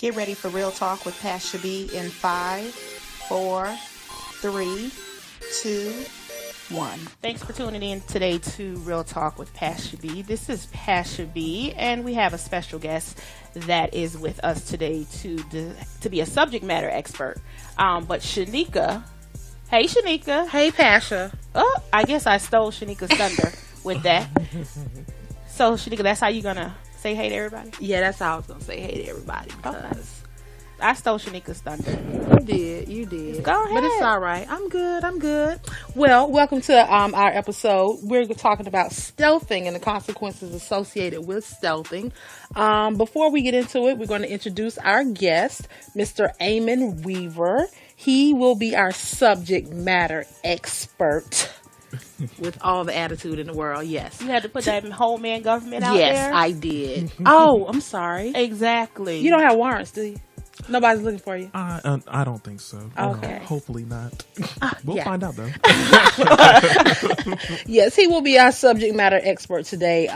Get ready for Real Talk with Pasha B in 5, 4, 3, 2, 1. Thanks for tuning in today to Real Talk with Pasha B. This is Pasha B, and we have a special guest that is with us today to be a subject matter expert. But Sheneka, hey Sheneka. Hey Pasha. Oh, I guess I stole Sheneka's thunder with that. So Sheneka, that's how you gonna say hey to everybody? Yeah, that's how I was gonna say hey to everybody. Because okay. I stole Sheneka's thunder. You did. Go ahead. But it's all right. I'm good. Well, welcome to our episode. We're talking about stealthing and the consequences associated with stealthing. Before we get into it, we're going to introduce our guest, Mr. Aemon Weaver. He will be our subject matter expert. With all the attitude in the world, yes. You had to put that whole man government out there? Yes, I did. Oh, I'm sorry. Exactly. You don't have warrants, do you? Nobody's looking for you? I don't think so. Okay. Hopefully not. We'll find out, though. Yes, he will be our subject matter expert today.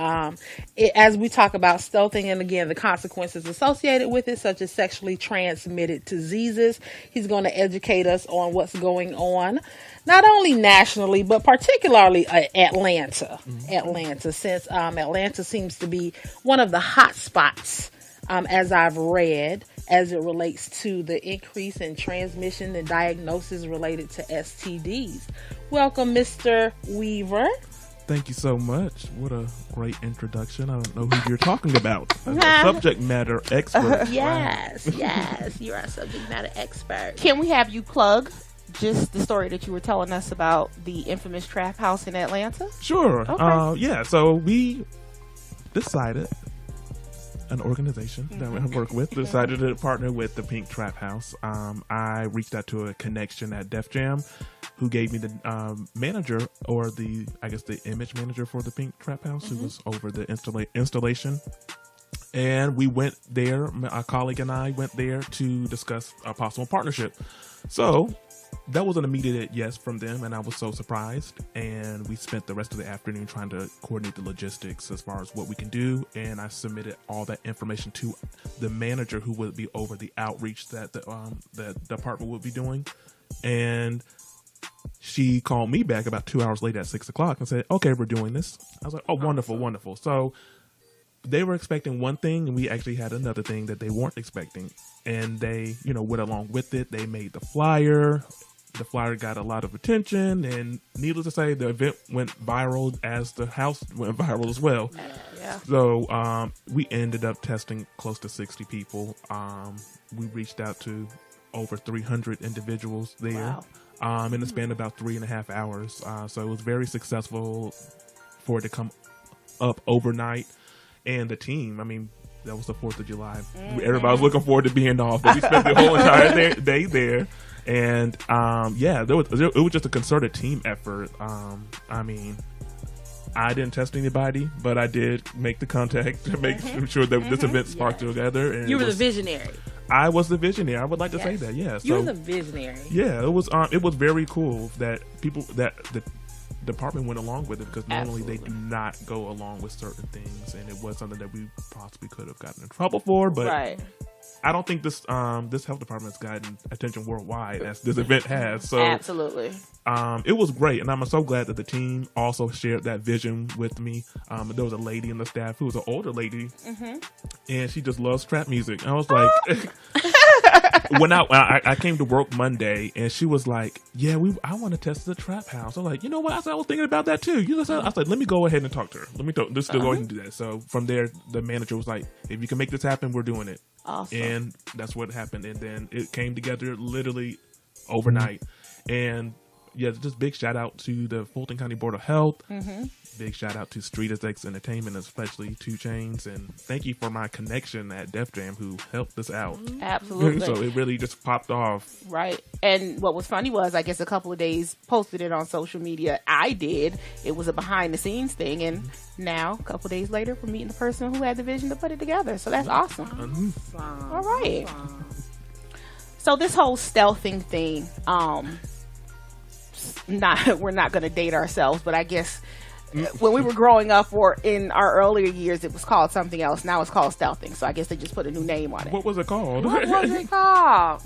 As we talk about stealthing and, again, the consequences associated with it, such as sexually transmitted diseases. He's going to educate us on what's going on, not only nationally, but particularly Atlanta. Mm-hmm. Atlanta, since Atlanta seems to be one of the hot spots, as I've read, as it relates to the increase in transmission and diagnosis related to STDs. Welcome, Mr. Weaver. Thank you so much. What a great introduction. I don't know who you're talking about. Subject matter expert. Yes, yes. You're our subject matter expert. Can we have you plug just the story that you were telling us about the infamous trap house in Atlanta? Sure. Okay. Yeah, so we decided, an organization that I work with decided to partner with the Pink Trap House. I reached out to a connection at Def Jam who gave me the manager, or the image manager for the Pink Trap House, who was over the installation. And we went there, a colleague and I went there to discuss a possible partnership. So that was an immediate yes from them, and I was so surprised. And we spent the rest of the afternoon trying to coordinate the logistics as far as what we can do. And I submitted all that information to the manager who would be over the outreach that the department would be doing. And she called me back about 2 hours later at 6:00 and said, "Okay, we're doing this." I was like, "Oh, wonderful." So they were expecting one thing, and we actually had another thing that they weren't expecting. And they, went along with it. They made the flyer. The flyer got a lot of attention, and needless to say, the event went viral as the house went viral as well. Yeah. So we ended up testing close to 60 people. We reached out to over 300 individuals there. Wow. In the span of about 3.5 hours. So it was very successful for it to come up overnight. And the team, that was the 4th of July. Mm-hmm. Everybody was looking forward to being off, but we spent the whole entire day there. And it was just a concerted team effort. I didn't test anybody, but I did make the contact to make sure that this event sparked together. And you were the visionary. I was the visionary. I would like to say that. Yeah, you were the visionary. Yeah, it was very cool that the department went along with it, because normally they do not go along with certain things, and it was something that we possibly could have gotten in trouble for. But right. I don't think this health department's gotten attention worldwide as this event has. So absolutely, it was great, and I'm so glad that the team also shared that vision with me. There was a lady in the staff who was an older lady, and she just loves trap music. I was like, when I came to work Monday, and she was like, "Yeah, I want to test the trap house." I'm like, "You know what?" I was thinking about that too. I was like, "Let me go ahead and talk to her. Just go ahead and do that." So from there, the manager was like, "If you can make this happen, we're doing it." Awesome. And that's what happened. And then it came together literally overnight. And yeah, just big shout out to the Fulton County Board of Health. Big shout out to Street X Entertainment, especially 2 Chainz. And thank you for my connection at Def Jam who helped us out. Absolutely. So it really just popped off. Right. And what was funny was, I guess a couple of days posted it on social media. I did. It was a behind the scenes thing. And now, a couple of days later, we're meeting the person who had the vision to put it together. So that's awesome. All right. So this whole stealthing thing, we're not going to date ourselves, but I guess when we were growing up or in our earlier years, it was called something else. Now it's called stealthing. So I guess they just put a new name on it. What was it called? What was it called?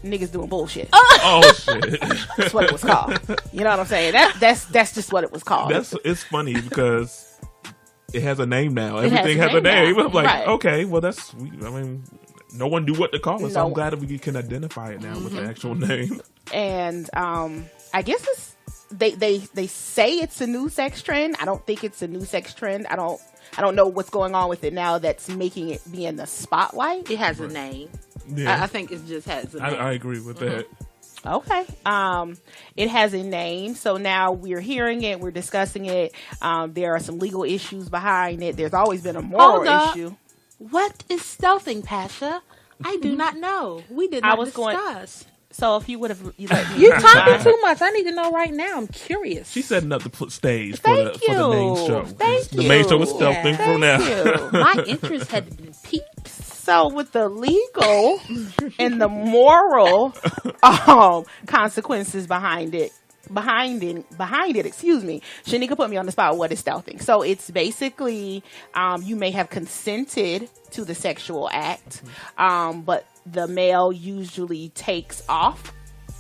Niggas doing bullshit. Oh shit! That's what it was called. You know what I'm saying? That's just what it was called. It's funny because it has a name now. Everything has a name. I'm like, right. okay, well no one knew what to call it. So I'm glad that we can identify it now with the actual name. And I guess it's they say it's a new sex trend. I don't think it's a new sex trend. I don't know what's going on with it now that's making it be in the spotlight. It has a name. Yeah. I think it just has a name. I agree with that. Okay. It has a name, so now we're hearing it, we're discussing it. There are some legal issues behind it. There's always been a moral issue. What is stealthing, Pasha? I do not know. We did not discuss. So if you would have let me, you're talking too much. I need to know right now. I'm curious. She's setting up the stage for the main show. The main show is stealthing for now. My interest had been piqued. So with the legal and the moral consequences behind it, excuse me, Sheneka put me on the spot. What is stealthing? So it's basically you may have consented to the sexual act, but the male usually takes off,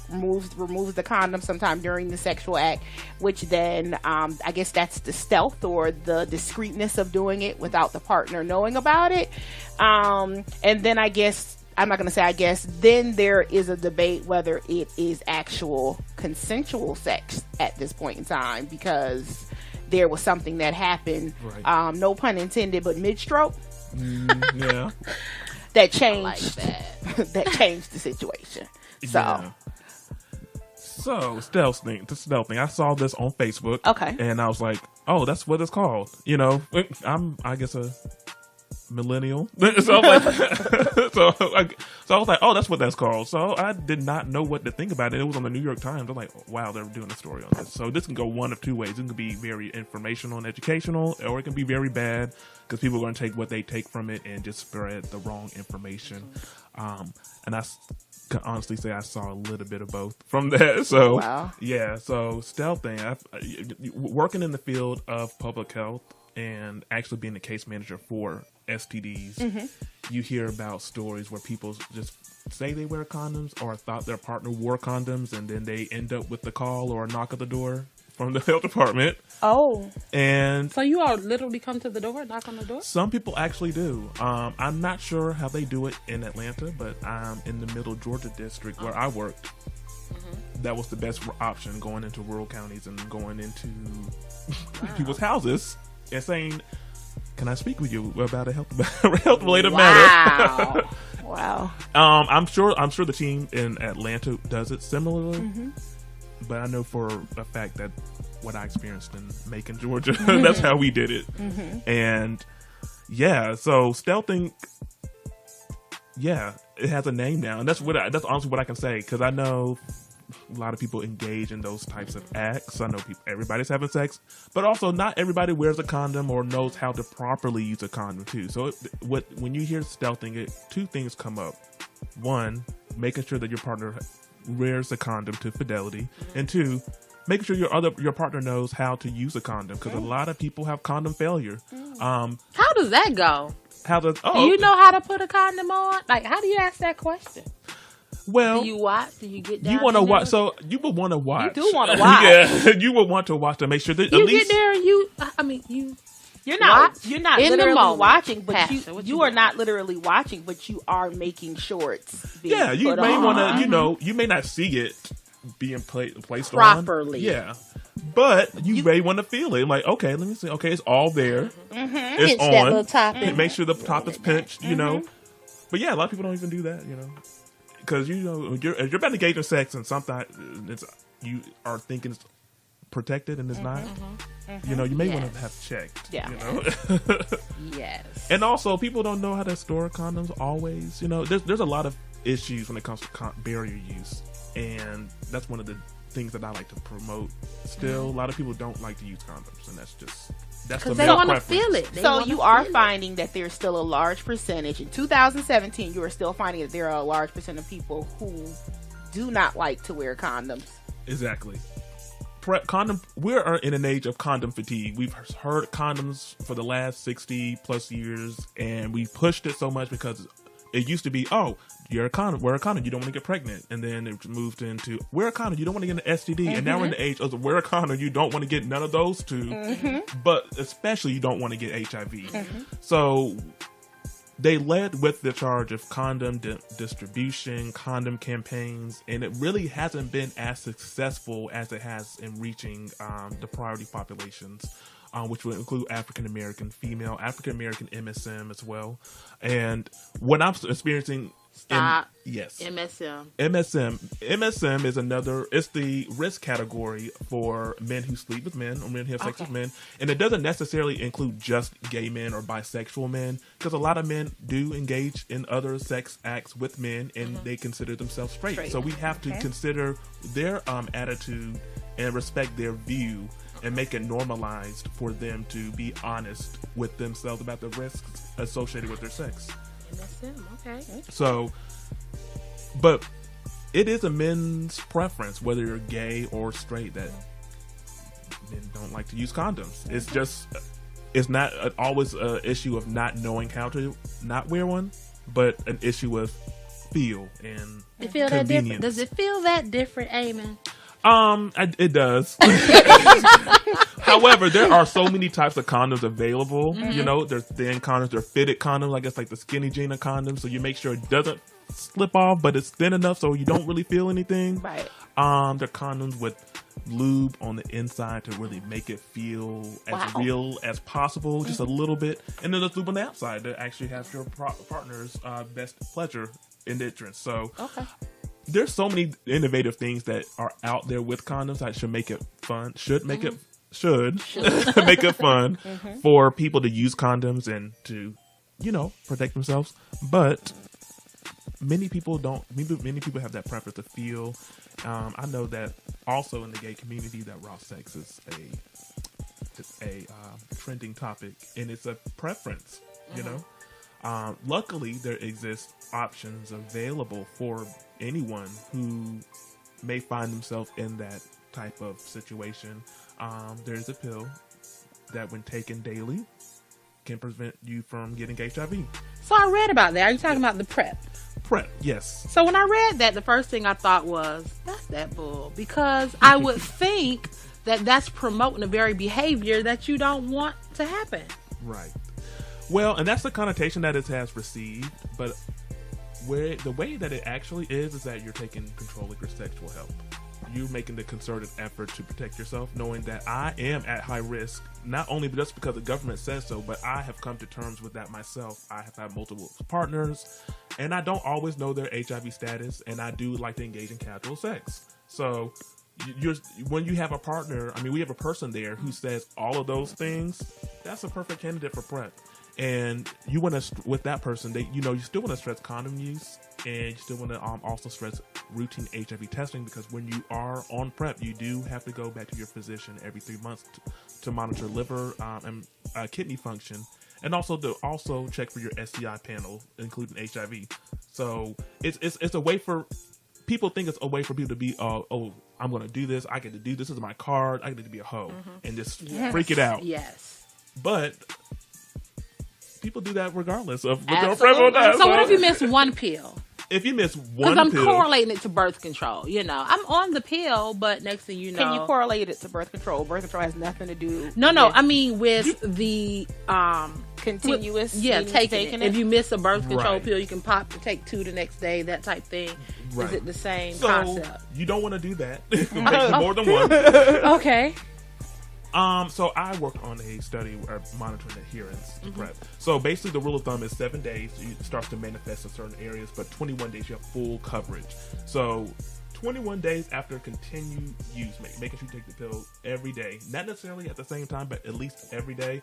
removes the condom sometime during the sexual act, which then I guess that's the stealth or the discreetness of doing it without the partner knowing about it. And then I guess, I'm not going to say I guess, then there is a debate whether it is actual consensual sex at this point in time, because there was something that happened, right. No pun intended, but mid-stroke. Yeah. That changed that changed the situation. So yeah. So stealthing. I saw this on Facebook. Okay. And I was like, oh, that's what it's called. You know, I guess a millennial. So I was like, oh, that's what that's called. So I did not know what to think about it. It was on the New York Times. I'm like, wow, they're doing a story on this. So this can go one of two ways. It can be very informational and educational, or it can be very bad because people are going to take what they take from it and just spread the wrong information. And I can honestly say I saw a little bit of both from that. So wow. Yeah, so stealthing, working in the field of public health and actually being the case manager for STDs, you hear about stories where people just say they wear condoms or thought their partner wore condoms, and then they end up with the call or a knock at the door from the health department. Oh. And so you all literally come to the door, knock on the door? Some people actually do. I'm not sure how they do it in Atlanta, but in the middle Georgia district where I worked, that was the best option, going into rural counties and going into people's houses and saying, can I speak with you about a health related matter? Wow. I'm sure the team in Atlanta does it similarly, but I know for a fact that what I experienced in Macon, Georgia, that's how we did it. And yeah, so stealthing, yeah, it has a name now, and that's honestly what I can say, because I know a lot of people engage in those types of acts. I know everybody's having sex, but also not everybody wears a condom or knows how to properly use a condom too. So when you hear stealthing, two things come up. One, making sure that your partner wears a condom to fidelity, and two, making sure your partner knows how to use a condom, because a lot of people have condom failure. How does that go? Do you know how to put a condom on? Like, how do you ask that question? Well, do you watch? Do you get down? You want to watch? So you would want to watch. You do want to watch. Yeah, you would want to watch to make sure that you at least get there. You're not literally watching, but you are not literally watching, but you are making sure it's being you may want to, you may not see it being placed properly. Yeah. But you may want to feel it. Like, okay, let me see. Okay, it's all there. It's pinch on. That little top Make sure the top is pinched, you know. But yeah, a lot of people don't even do that, you know. Because, if you're about to engage in sex and something you are thinking it's protected and it's not, you may want to have checked. Yeah. You know? Yes. And also, people don't know how to store condoms always. There's a lot of issues when it comes to barrier use. And that's one of the things that I like to promote. Still, a lot of people don't like to use condoms, and that's because they want to feel it. So you are finding that there's still a large percentage in 2017. You are still finding that there are a large percent of people who do not like to wear condoms. Exactly. we are in an age of condom fatigue. We've heard condoms for the last 60 plus years, and we pushed it so much because it used to be, oh, you're a condom, wear a condom, you don't want to get pregnant. And then it moved into, wear a condom, you don't want to get an STD. And now we're in the age of wear a condom, you don't want to get none of those two, but especially you don't want to get HIV. So they led with the charge of condom distribution, condom campaigns, and it really hasn't been as successful as it has in reaching the priority populations, which would include African American, female, African American MSM as well. And what I'm experiencing... Yes. MSM is another, it's the risk category for men who sleep with men or men who have sex with men. And it doesn't necessarily include just gay men or bisexual men, because a lot of men do engage in other sex acts with men and they consider themselves straight. So we have to consider their attitude and respect their view and make it normalized for them to be honest with themselves about the risks associated with their sex. So, but it is a men's preference, whether you're gay or straight, that men don't like to use condoms. It's just, it's not always an issue of not knowing how to not wear one, but an issue of feel and convenience. Does it feel that different, Aemon? It does. However, there are so many types of condoms available. You know, there's thin condoms, there's fitted condoms, I guess like the skinny jean condoms. So you make sure it doesn't slip off, but it's thin enough so you don't really feel anything. Right. There are condoms with lube on the inside to really make it feel as real as possible, just a little bit. And then there's lube on the outside that actually has your partner's best pleasure in the entrance. So there's so many innovative things that are out there with condoms that should make it fun. Should make it make it fun for people to use condoms and to, you know, protect themselves. But many people don't. Many people have that preference to feel. I know that also in the gay community that raw sex is a trending topic, and it's a preference. You know. Luckily, there exist options available for anyone who may find themselves in that type of situation. There's a pill that, when taken daily, can prevent you from getting HIV. So I read about that. Are you talking about the PrEP? PrEP, yes. So when I read that, the first thing I thought was, that's that bull. Because I would think that that's promoting a very behavior that you don't want to happen. Right. Well, and that's the connotation that it has received, but the way that it actually is that you're taking control of your sexual health. You're making the concerted effort to protect yourself, knowing that I am at high risk, not only just because the government says so, but I have come to terms with that myself. I have had multiple partners, and I don't always know their HIV status, and I do like to engage in casual sex. So when you have a partner, I mean, we have a person there who says all of those things, that's a perfect candidate for PrEP. And you want to, with that person, you still want to stress condom use, and you still want to also stress routine HIV testing, because when you are on PrEP, you do have to go back to your physician every 3 months to monitor liver and kidney function, and also to check for your STI panel, including HIV. So it's a way for people think it's a way for people to be, I'm going to do this. I get to do this. This is my card. I get to be a hoe and just freak it out. Yes. But people do that regardless of what their friend will do. So what if you miss one pill? If you miss one pill. Because I'm correlating it to birth control. You know, I'm on the pill, but next thing you know. Can you correlate it to birth control? Birth control has nothing to do No, I mean with the continuous taking it. If you miss a birth control pill, you can take 2 the next day, that type thing. Right. Is it the same concept? You don't want to do that. More than one. Okay. So I work on a study monitoring adherence to PrEP. So basically the rule of thumb is 7 days it starts to manifest in certain areas, but 21 days you have full coverage. So 21 days after continued use, making sure you take the pill every day, not necessarily at the same time, but at least every day,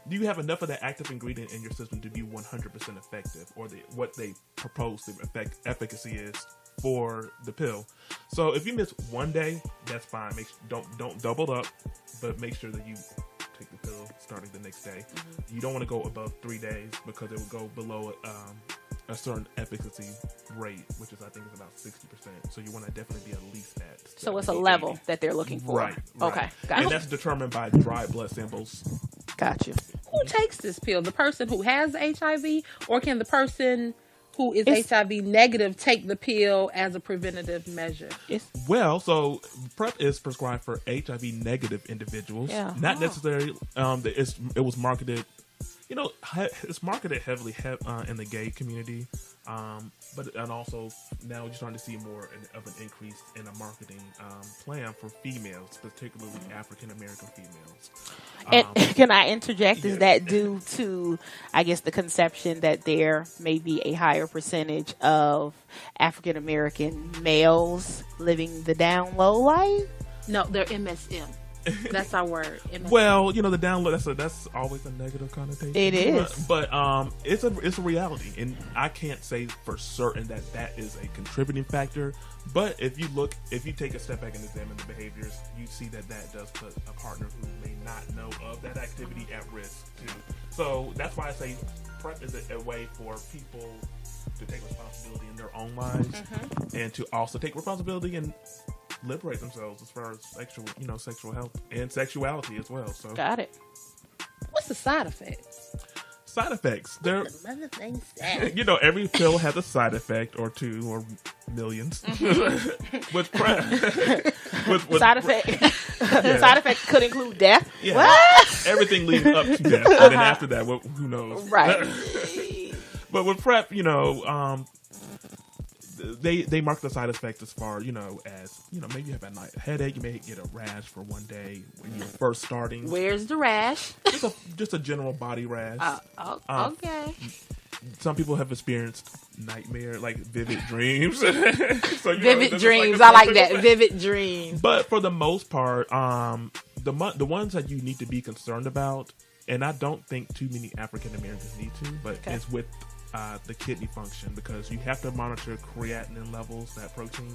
you have enough of that active ingredient in your system to be 100% effective, or what they propose the efficacy is for the pill. So if you miss 1 day, that's fine. Don't double up, but make sure that you take the pill starting the next day. You don't want to go above 3 days, because it will go below a certain efficacy rate, which is I think is about 60%. So you want to definitely be at least at. So it's a level that they're looking for. Right. Okay. Gotcha. And that's determined by dry blood samples. Gotcha. Who takes this pill? The person who has HIV, or can the person who is HIV negative take the pill as a preventative measure? Well, so PrEP is prescribed for HIV negative individuals. Yeah. Not necessarily. It was marketed. It's marketed heavily in the gay community, and also now you're starting to see more of an increase in a marketing plan for females, particularly African American females. And can I interject? Yeah. Is that due to, I guess, the conception that there may be a higher percentage of African American males living the down low life? No, they're MSM. That's our word. MSM. Well, the download that's always a negative connotation. It is, but it's a reality, and I can't say for certain that is a contributing factor. But if you take a step back and examine the behaviors, you see that does put a partner who may not know of that activity at risk too. So that's why I say PrEP is a way for people to take responsibility in their own lives, and to also take responsibility and liberate themselves as far as sexual health and sexuality as well. So got it. What's the side effect? Side effects. There, Every pill has a side effect or two or millions. With PrEP, with side effect. Side effect could include death. Yeah. What? Everything leading up to death, and then after that, who knows? Right. But with PrEP, they mark the side effects as far, as, maybe you have a headache, you may get a rash for one day when you're first starting. Where's the rash? Just a general body rash. Okay. Some people have experienced nightmare, like vivid dreams. Vivid dreams. I like that. Vivid dreams. But for the most part, the ones that you need to be concerned about, and I don't think too many African Americans need to, but it's with the kidney function, because you have to monitor creatinine levels, that protein,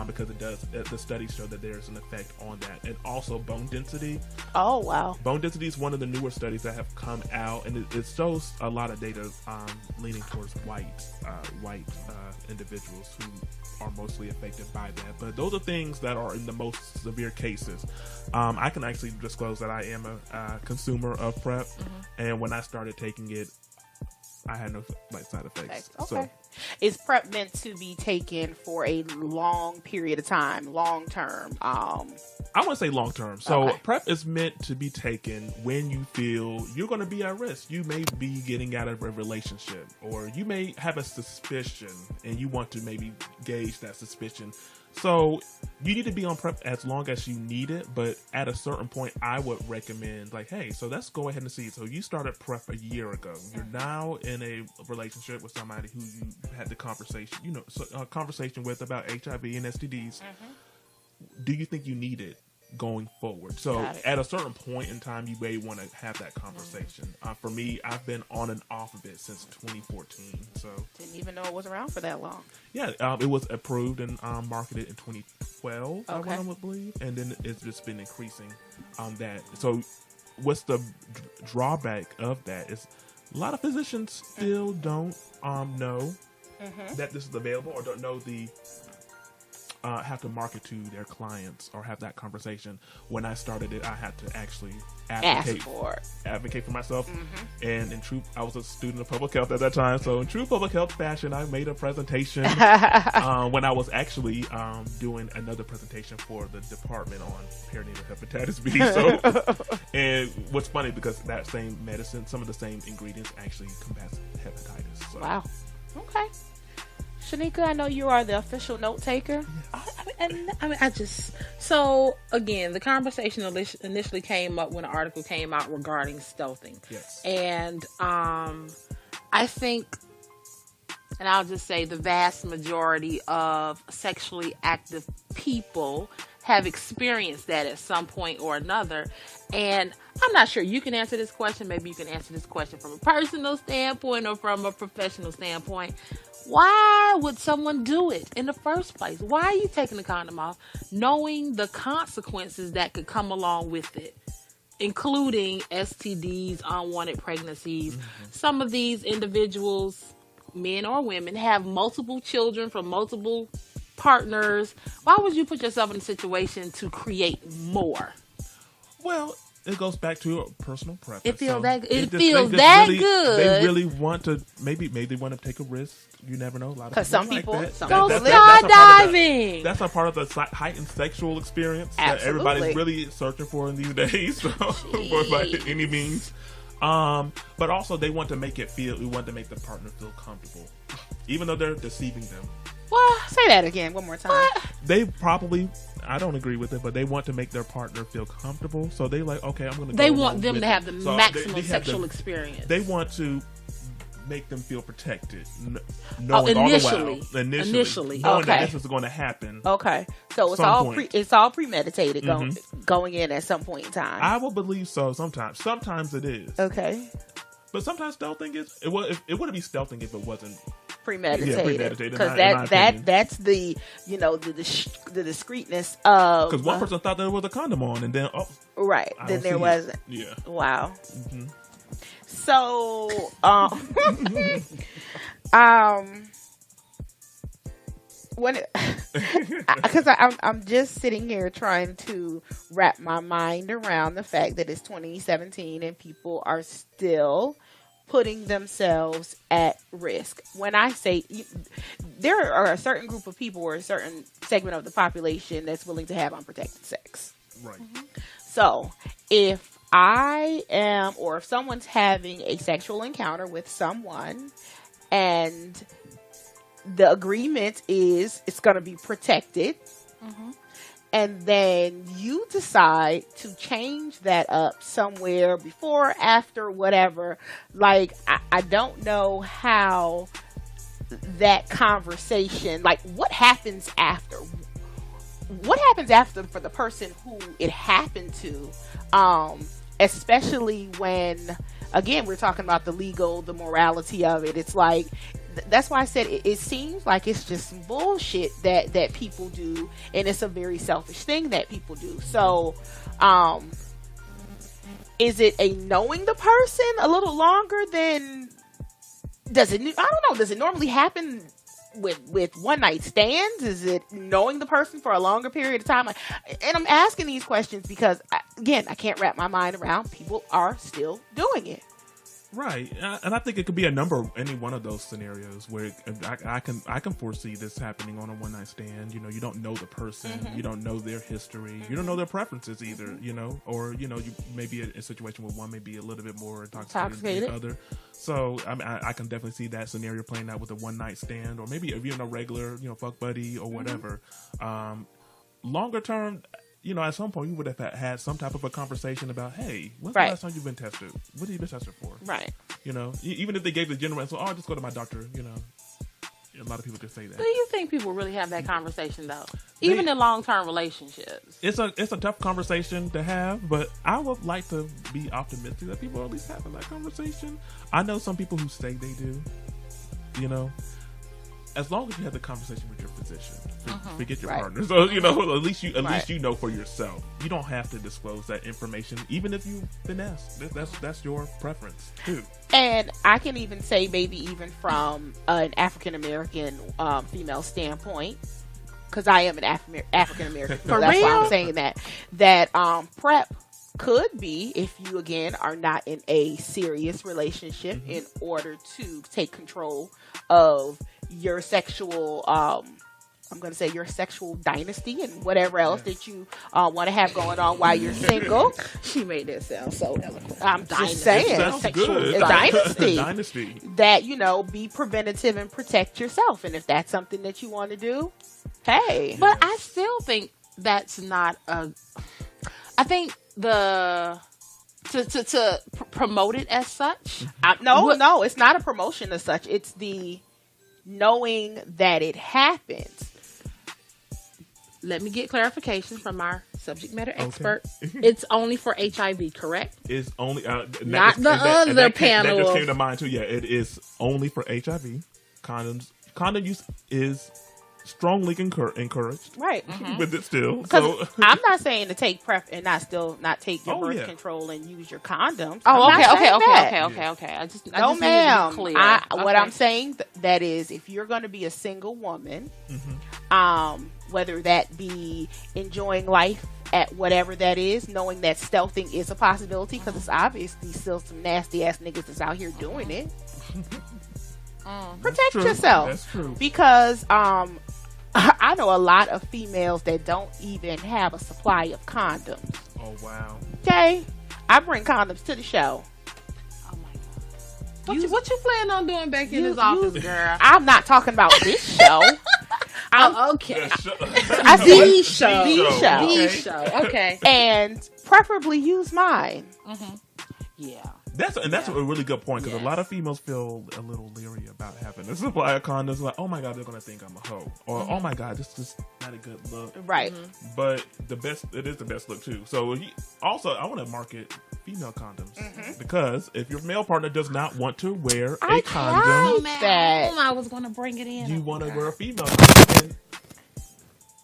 because it does. The studies show that there's an effect on that, and also bone density. Oh wow! Bone density is one of the newer studies that have come out, and it shows a lot of data leaning towards white individuals who are mostly affected by that. But those are things that are in the most severe cases. I can actually disclose that I am a consumer of PrEP, and when I started taking it, I had no side effects. Okay. So, is PrEP meant to be taken for a long period of time, long term? I want to say long term. So PrEP is meant to be taken when you feel you're going to be at risk. You may be getting out of a relationship, or you may have a suspicion and you want to maybe gauge that suspicion. So you need to be on PrEP as long as you need it, but at a certain point, I would recommend, hey, so let's go ahead and see. So you started PrEP a year ago. You're now in a relationship with somebody who you had the conversation, conversation with about HIV and STDs. Do you think you need it going forward? So at a certain point in time, you may want to have that conversation. For me, I've been on and off of it since 2014. So didn't even know it was around for that long. Yeah, it was approved and marketed in 2012, I would believe, and then it's just been increasing on that. So what's the drawback of that is a lot of physicians still don't know that this is available, or don't know have to market to their clients or have that conversation. When I started it, I had to actually advocate for myself. And in true, I was a student of public health at that time, so in true public health fashion, I made a presentation when I was actually doing another presentation for the department on perinatal hepatitis B. So, and what's funny, because that same medicine, some of the same ingredients actually combats hepatitis. So. Wow. Okay. Sheneka, I know you are the official note taker. So again, the conversation initially came up when an article came out regarding stealthing. Yes. And I think, and I'll just say, the vast majority of sexually active people have experienced that at some point or another. And I'm not sure you can answer this question. Maybe you can answer this question from a personal standpoint or from a professional standpoint. Why would someone do it in the first place? Why are you taking the condom off knowing the consequences that could come along with it, including STDs, unwanted pregnancies? Some of these individuals men or women, have multiple children from multiple partners, why would you put yourself in a situation to create more? Well, it goes back to a personal preference. It feels that good. They really want to, maybe they want to take a risk. You never know. A lot of because some people people go skydiving. That's a part of the heightened sexual experience Absolutely. that everybody's really searching for in these days. So, by any means. But also they want to make we want to make the partner feel comfortable, even though they're deceiving them. What? Say that again one more time. What? They probably, I don't agree with it, but they want to make their partner feel comfortable. So they like, okay, I'm going to. They want them to have the maximum sexual experience. They want to make them feel protected, knowing all the while, initially, knowing that this is going to happen. Okay, so it's all premeditated going in at some point in time. I will believe so. Sometimes it is. Okay, but sometimes stealthing it wouldn't be stealthing if it wasn't premeditated. Because that's the the discreetness of, because one person thought there was a condom on, and then then there wasn't. Yeah. Wow. Mm-hmm. So, because I'm just sitting here trying to wrap my mind around the fact that it's 2017 and people are still putting themselves at risk. When I say there are a certain group of people or a certain segment of the population that's willing to have unprotected sex. Right. Mm-hmm. So, if I am, or if someone's having a sexual encounter with someone and the agreement is it's going to be protected, and then you decide to change that up somewhere before, after, whatever, like, I don't know how that conversation, like, what happens after? What happens after for the person who it happened to? Especially when, again, we're talking about the morality of it. It's like, that's why I said it seems like it's just some bullshit that people do, and it's a very selfish thing that people do. So, is it a knowing the person a little longer than, I don't know, does it normally happen with one night stands? Is it knowing the person for a longer period of time? And I'm asking these questions because, again, I can't wrap my mind around people are still doing it. Right, and I think it could be any one of those scenarios where I can foresee this happening on a one night stand. You know, you don't know the person, you don't know their history, you don't know their preferences either. You know, or you may be in a situation where one may be a little bit more intoxicated than the other. So I can definitely see that scenario playing out with a one night stand, or maybe even a regular fuck buddy or whatever. Longer term, at some point you would have had some type of a conversation about, hey, when's the last time you've been tested? What have you been tested for? Right. Even if they gave the general answer, I'll just go to my doctor, a lot of people just say that. Do you think people really have that conversation though? Even in long-term relationships? It's a tough conversation to have, but I would like to be optimistic that people are at least having that conversation. I know some people who say they do, as long as you have the conversation with your physician, forget your partner. So at least you know for yourself. You don't have to disclose that information, even if you've been asked. That's your preference too. And I can even say, maybe even from an African American female standpoint, because I am an African American. So that's why I'm saying that PrEP could be, if you again are not in a serious relationship, in order to take control of your sexual I'm going to say your sexual dynasty and whatever else that you want to have going on while you're single. She made that sound so eloquent. I'm just saying, sexual dynasty that be preventative and protect yourself. And if that's something that you want to do, hey. But I still think that's not a. I think to promote it as such. No, it's not a promotion as such. It's the knowing that it happens. Let me get clarification from our subject matter expert. It's only for HIV, correct? It's only not the other panel. That just came to mind too. Yeah, it is only for HIV. Condom use is strongly encouraged. Right. With it still. Because I'm not saying to take PrEP and not take your birth yeah. control and use your condoms. Oh, okay. I just No, need ma'am. to be clear. What I'm saying that is, if you're going to be a single woman, whether that be enjoying life at whatever that is, knowing that stealthing is a possibility, because it's obviously still some nasty ass niggas that's out here doing it. Protect yourself. That's true. Because I know a lot of females that don't even have a supply of condoms. Oh wow. Okay, I bring condoms to the show. Oh my god. What you plan on doing back in this office, girl? I'm not talking about this show. Okay. I see The show. Okay. And preferably use mine. Yeah. That's a really good point, because a lot of females feel a little leery about having a supply of condoms. Like, oh my god, they're gonna think I'm a hoe, or oh my god, this is not a good look. Right. But it is the best look too. So also, I want to market female condoms, because if your male partner does not want to wear a condom, I was going to bring it in. You want to wear a female condom.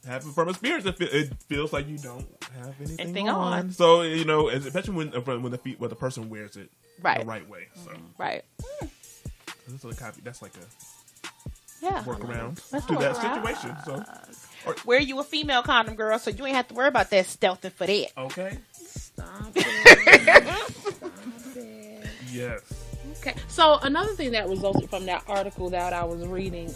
And having from experience, it feels like you don't have anything on. So especially when the person wears it the right way. So right. That's like a Yeah. workaround to that situation. So, wear you a female condom, girl, so you ain't have to worry about that stealthing for that. Okay. Stop it. Yes. Okay. So another thing that resulted from that article that I was reading,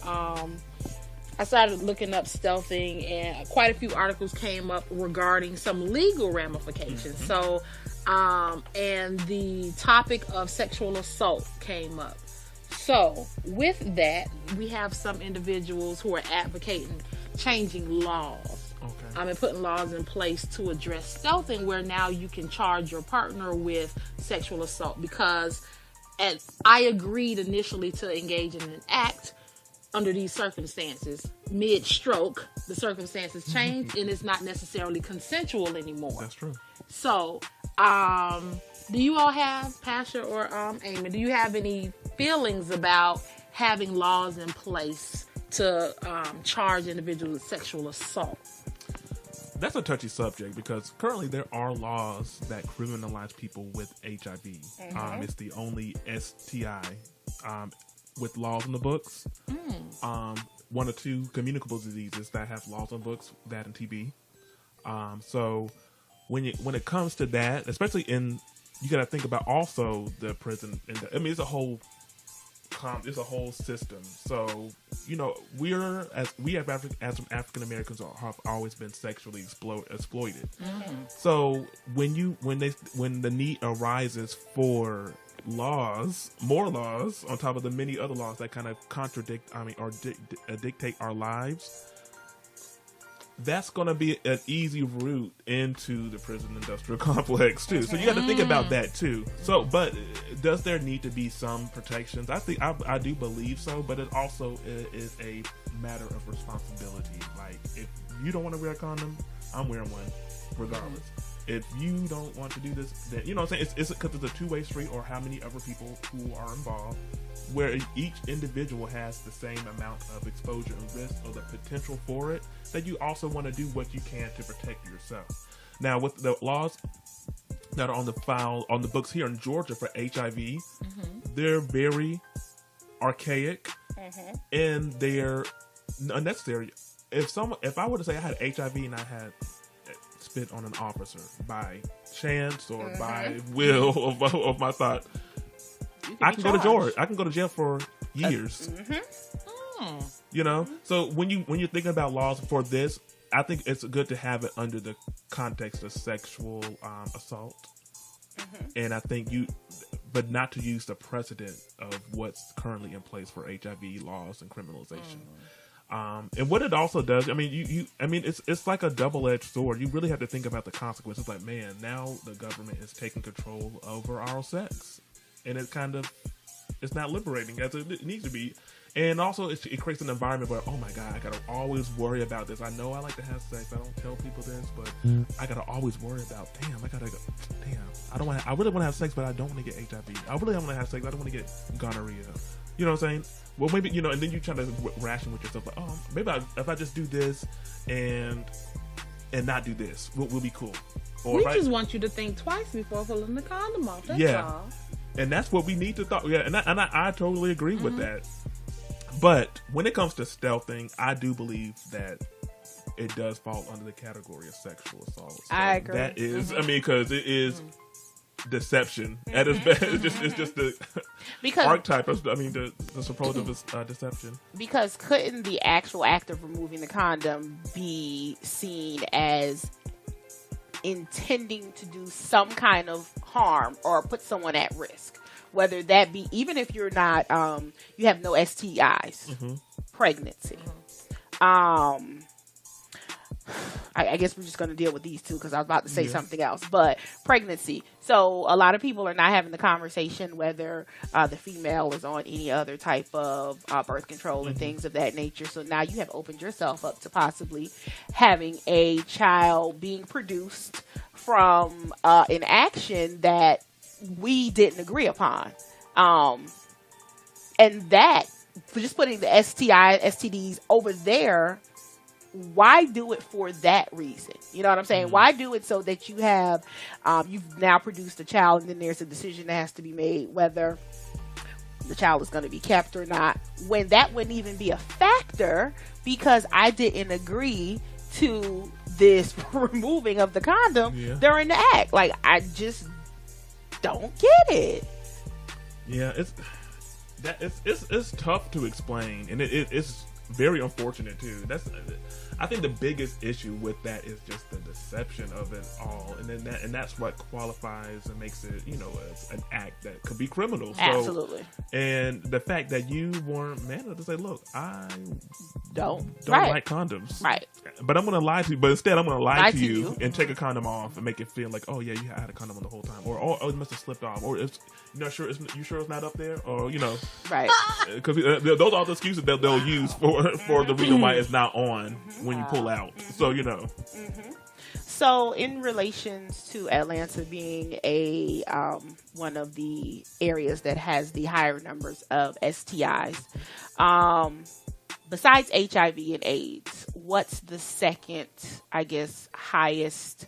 I started looking up stealthing, and quite a few articles came up regarding some legal ramifications. So, and the topic of sexual assault came up. So, with that, we have some individuals who are advocating changing laws. Okay. And putting laws in place to address stealthing, where now you can charge your partner with sexual assault, because I agreed initially to engage in an act under these circumstances. Mid-stroke, the circumstances change, and it's not necessarily consensual anymore. That's true. So, do you all have, Pasha or Aemon, do you have any feelings about having laws in place to charge individuals with sexual assault? That's a touchy subject, because currently there are laws that criminalize people with HIV. It's the only STI with laws in the books. One or two communicable diseases that have laws on books, that and TB. So when it comes to that, especially you got to think about also the prison. It's a whole system. So we as African Americans have always been sexually exploited. So when the need arises for more laws on top of the many other laws that kind of contradict, or dictate our lives, that's going to be an easy route into the prison industrial complex too. So you got to think about that too. So, but does there need to be some protections? I do believe so, but it also is a matter of responsibility. Like, if you don't want to wear a condom, I'm wearing one regardless. If you don't want to do this, then you know what I'm saying. It's because it's a two-way street, or how many other people who are involved, where each individual has the same amount of exposure and risk, or the potential for it, that you also want to do what you can to protect yourself. Now, with the laws that are on the books here in Georgia for HIV, they're very archaic and they're unnecessary. If I were to say I had HIV and I had spit on an officer by chance or by will of my thought, I can go to jail. I can go to jail for years. So when you're thinking about laws for this, I think it's good to have it under the context of sexual assault, and I think but not to use the precedent of what's currently in place for HIV laws and criminalization. And what it also does, it's like a double-edged sword. You really have to think about the consequences. Like, man, now the government is taking control over our sex, and it's not liberating as it needs to be. And also, it creates an environment where, oh my God, I gotta always worry about this. I know I like to have sex. I don't tell people this, but I gotta always worry about, I really want to have sex, but I don't want to get HIV. I really want to have sex, but I don't want to get gonorrhea. You know what I'm saying? Well, maybe, you know, and then you try to ration with yourself, like, oh, maybe if I just do this and not do this, we'll be cool. Or we just want you to think twice before pulling the condom off. That's all. And that's what we need to thought. Yeah, and I totally agree with that. But when it comes to stealthing, I do believe that it does fall under the category of sexual assault. So I agree. That is, I mean, because it is deception at its best. It's just the archetype of, I mean, the supposed deception. Because couldn't the actual act of removing the condom be seen as intending to do some kind of harm or put someone at risk? Whether that be, even if you're not, you have no STIs, pregnancy. I guess we're just going to deal with these two because I was about to say something else. But pregnancy. So a lot of people are not having the conversation whether the female is on any other type of birth control and things of that nature. So now you have opened yourself up to possibly having a child being produced from an action that we didn't agree upon. And that, for just putting the STDs over there, why do it for that reason? You know what I'm saying? Why do it so that you have, you've now produced a child, and then there's a decision that has to be made whether the child is going to be kept or not, when that wouldn't even be a factor because I didn't agree to this removing of the condom during the act. Like, I just don't get it. Yeah, it's tough to explain, and it's very unfortunate too. I think the biggest issue with that is just the deception of it all, and then that's what qualifies and makes it, you know, an act that could be criminal. So, absolutely. And the fact that you weren't man enough to say, "Look, I don't right. like condoms," right? But I'm going to lie to you. But instead, I'm going to lie to you and take a condom off and make it feel like, "Oh yeah, you had a condom on the whole time," or "Oh, it must have slipped off," or "It's you sure it's not up there," or you know, right? Because those are the excuses that they'll use for the reason why it's not on when you pull out. So, you know. So in relations to Atlanta being a one of the areas that has the higher numbers of STIs, besides HIV and AIDS, what's the second, I guess, highest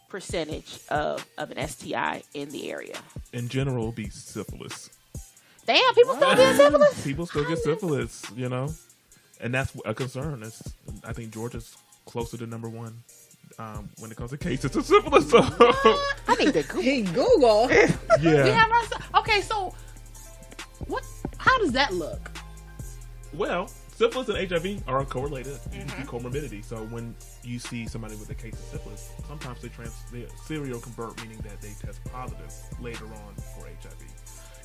percentage of an STI in the area? In general, it'll be syphilis. Damn, people still get syphilis? People still get syphilis, you know? And that's a concern. I think Georgia's closer to number one when it comes to cases of syphilis. So. I need to Google. Yeah. We have okay, so how does that look? Well, syphilis and HIV are correlated. Comorbidity. So when you see somebody with a case of syphilis, sometimes they serial convert, meaning that they test positive later on for HIV.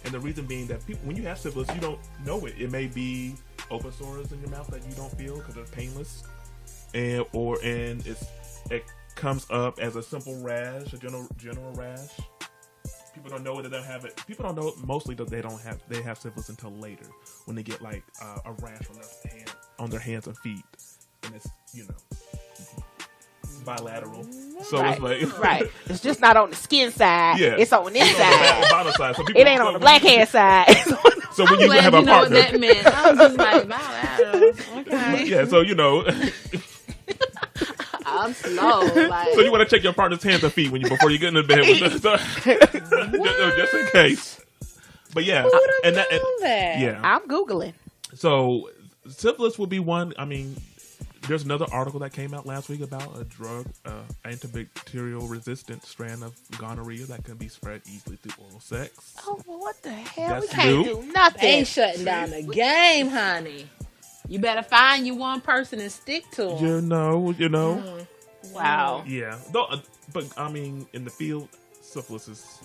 And the reason being that when you have syphilis, you don't know it. It may be open sores in your mouth that you don't feel because they're painless, and it comes up as a simple rash, a general rash. People don't know that they don't have it. People don't know mostly that they have syphilis until later when they get like a rash on their hands and feet, and it's bilateral. So right. It's like right. It's just not on the skin side. Yeah. It's on this side. Bottom side. So it ain't on the black hair side. So when you have a partner, know what that meant. I was just like, bilateral. Okay. Yeah. So I'm slow. Like. So you want to check your partner's hands and feet before you get into bed with them, just in case. But yeah, that? Yeah, I'm Googling. So syphilis would be one. I mean, there's another article that came out last week about a drug, antibacterial resistant strand of gonorrhea that can be spread easily through oral sex. Oh, well, what the hell? That's we can't do nothing. They ain't shutting down the game, honey. You better find you one person and stick to them. You know. Wow. Yeah. But I mean, in the field, syphilis is,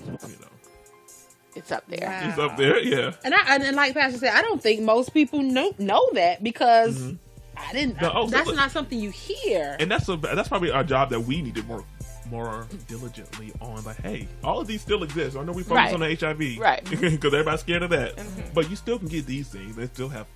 it's up there. Wow. It's up there, yeah. And like Pasha said, I don't think most people know that because I didn't. That's not something you hear. And that's probably our job that we need to work more diligently on. Like, hey, all of these still exist. I know we focus on the HIV, right? Because everybody's scared of that. But you still can get these things. They still have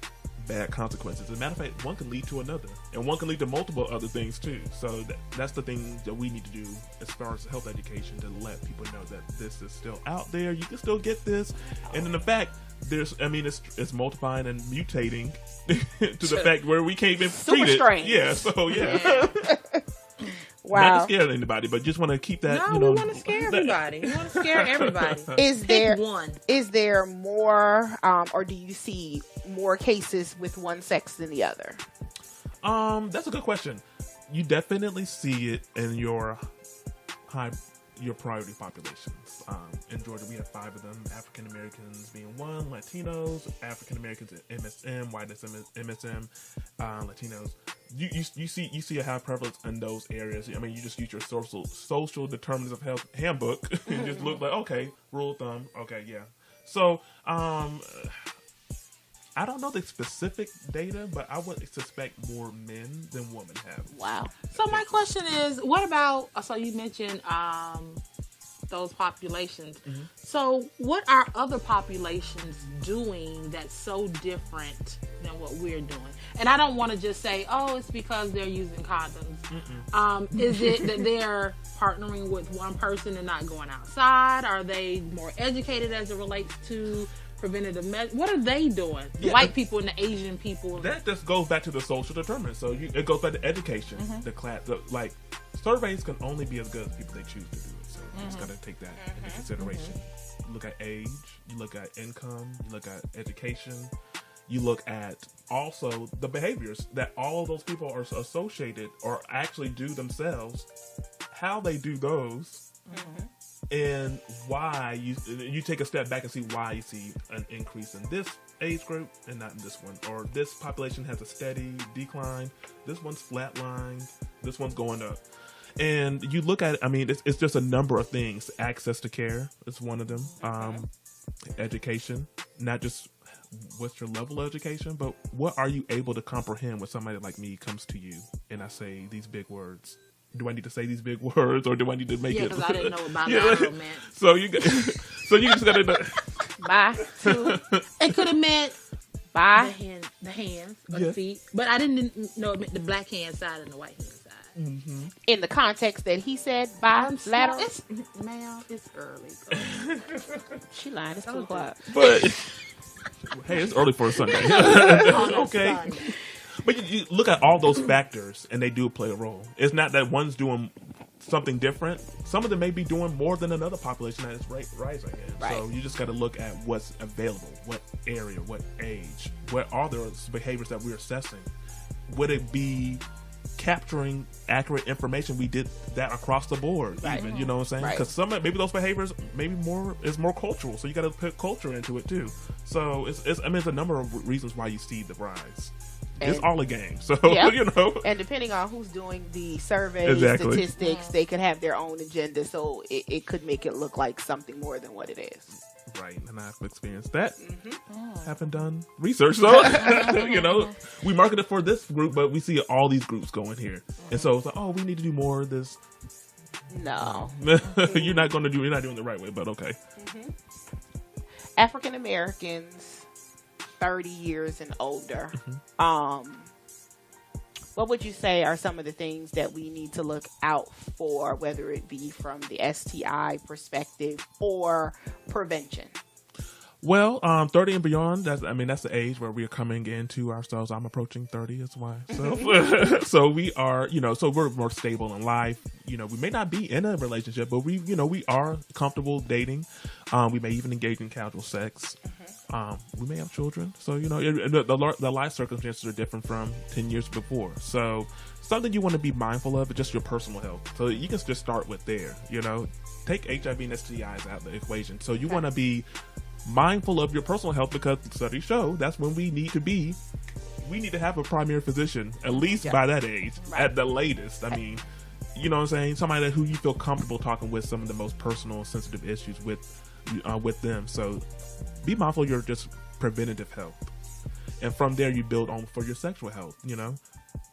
bad consequences. As a matter of fact, one can lead to another, and one can lead to multiple other things too. So that's the thing that we need to do as far as health education, to let people know that this is still out there. You can still get this, and in the fact, it's multiplying and mutating to the fact where we can't even treat it. Strange. Yeah, so yeah. Wow. Not to scare anybody, but just want to keep that. No, we want to scare everybody. We want to scare everybody. Is there more, or do you see more cases with one sex than the other? That's a good question. You definitely see it in your priority populations. In Georgia, we have 5 of them. African Americans being 1, Latinos, African Americans MSM, white MSM, Latinos. You see a high prevalence in those areas. I mean, you just use your social determinants of health handbook and just look like, okay, rule of thumb, okay, yeah. So, I don't know the specific data, but I would suspect more men than women have. Wow. So my question is, what about, so you mentioned those populations. Mm-hmm. So what are other populations doing that's so different than what we're doing? And I don't want to just say, oh, it's because they're using condoms. Is it that they're partnering with one person and not going outside? Are they more educated as it relates to preventative measures? What are they doing? The white people and the Asian people. That just goes back to the social determinants. So it goes back to education. Mm-hmm. The class, like surveys can only be as good as people they choose to do it. So you just got to take that into consideration. You look at age, you look at income, you look at education, you look at also the behaviors that all of those people are associated or actually do themselves, how they do those. Mm-hmm. And why you take a step back and see why you see an increase in this age group and not in this one, or this population has a steady decline, this one's flatlined, this one's going up. And you look at it, I mean, it's just a number of things. Access to care is one of them. Education, not just what's your level of education, but what are you able to comprehend when somebody like me comes to you and I say these big words. Do I need to say these big words, or do I need to make it? Yeah, because I didn't know about that meant. So you just got to bye. It could have meant bye. The hands or the feet, but I didn't know it meant the black hand side and the white hand side. Mm-hmm. In the context that he said bye, lateral. Ma'am, it's early. She lying. It's 2:00. But hey, it's early for a Sunday. Okay. Sunday. But you look at all those factors, and they do play a role. It's not that one's doing something different. Some of them may be doing more than another population that is rising in. Right. So you just got to look at what's available, what area, what age, what are those behaviors that we're assessing. Would it be capturing accurate information? We did that across the board, right. Even, you know what I'm saying? Because maybe those behaviors, is more cultural. So you got to put culture into it too. So it's a number of reasons why you see the rise. It's all a game, so you know. And depending on who's doing the survey statistics, they could have their own agenda, so it could make it look like something more than what it is. Right, and I've experienced that. Haven't done research, so you know, we marketed for this group, but we see all these groups going here, and so it's like, oh, we need to do more of this. No, you're not doing the right way, but okay. African Americans. 30 years and older. What would you say are some of the things that we need to look out for, whether it be from the STI perspective or prevention? Well, 30 and beyond, that's the age where we are coming into ourselves. I'm approaching 30 as well. So we are, so we're more stable in life. We may not be in a relationship, but we are comfortable dating. We may even engage in casual sex. We may have children. So, the life circumstances are different from 10 years before. So something you want to be mindful of is just your personal health. So you can just start with there, take HIV and STIs out of the equation. So you want to be mindful of your personal health, because studies show that's when we need to have a primary physician, at least by that age, at the latest. I mean, you know what I'm saying? Somebody who you feel comfortable talking with some of the most personal, sensitive issues with them. So be mindful of your just preventative health. And from there, you build on for your sexual health,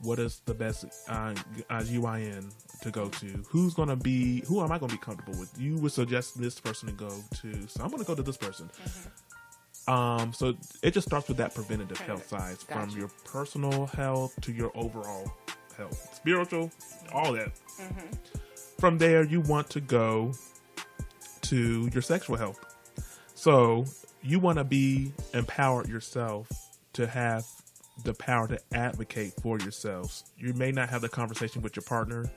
What is the best GYN to go to? Who am I going to be comfortable with? You would suggest this person to go to, so I'm going to go to this person. So it just starts with that preventative health side, from your personal health to your overall health, spiritual, all that. From there, you want to go to your sexual health. So you want to be empowered yourself to have the power to advocate for yourselves. You may not have the conversation with your partner,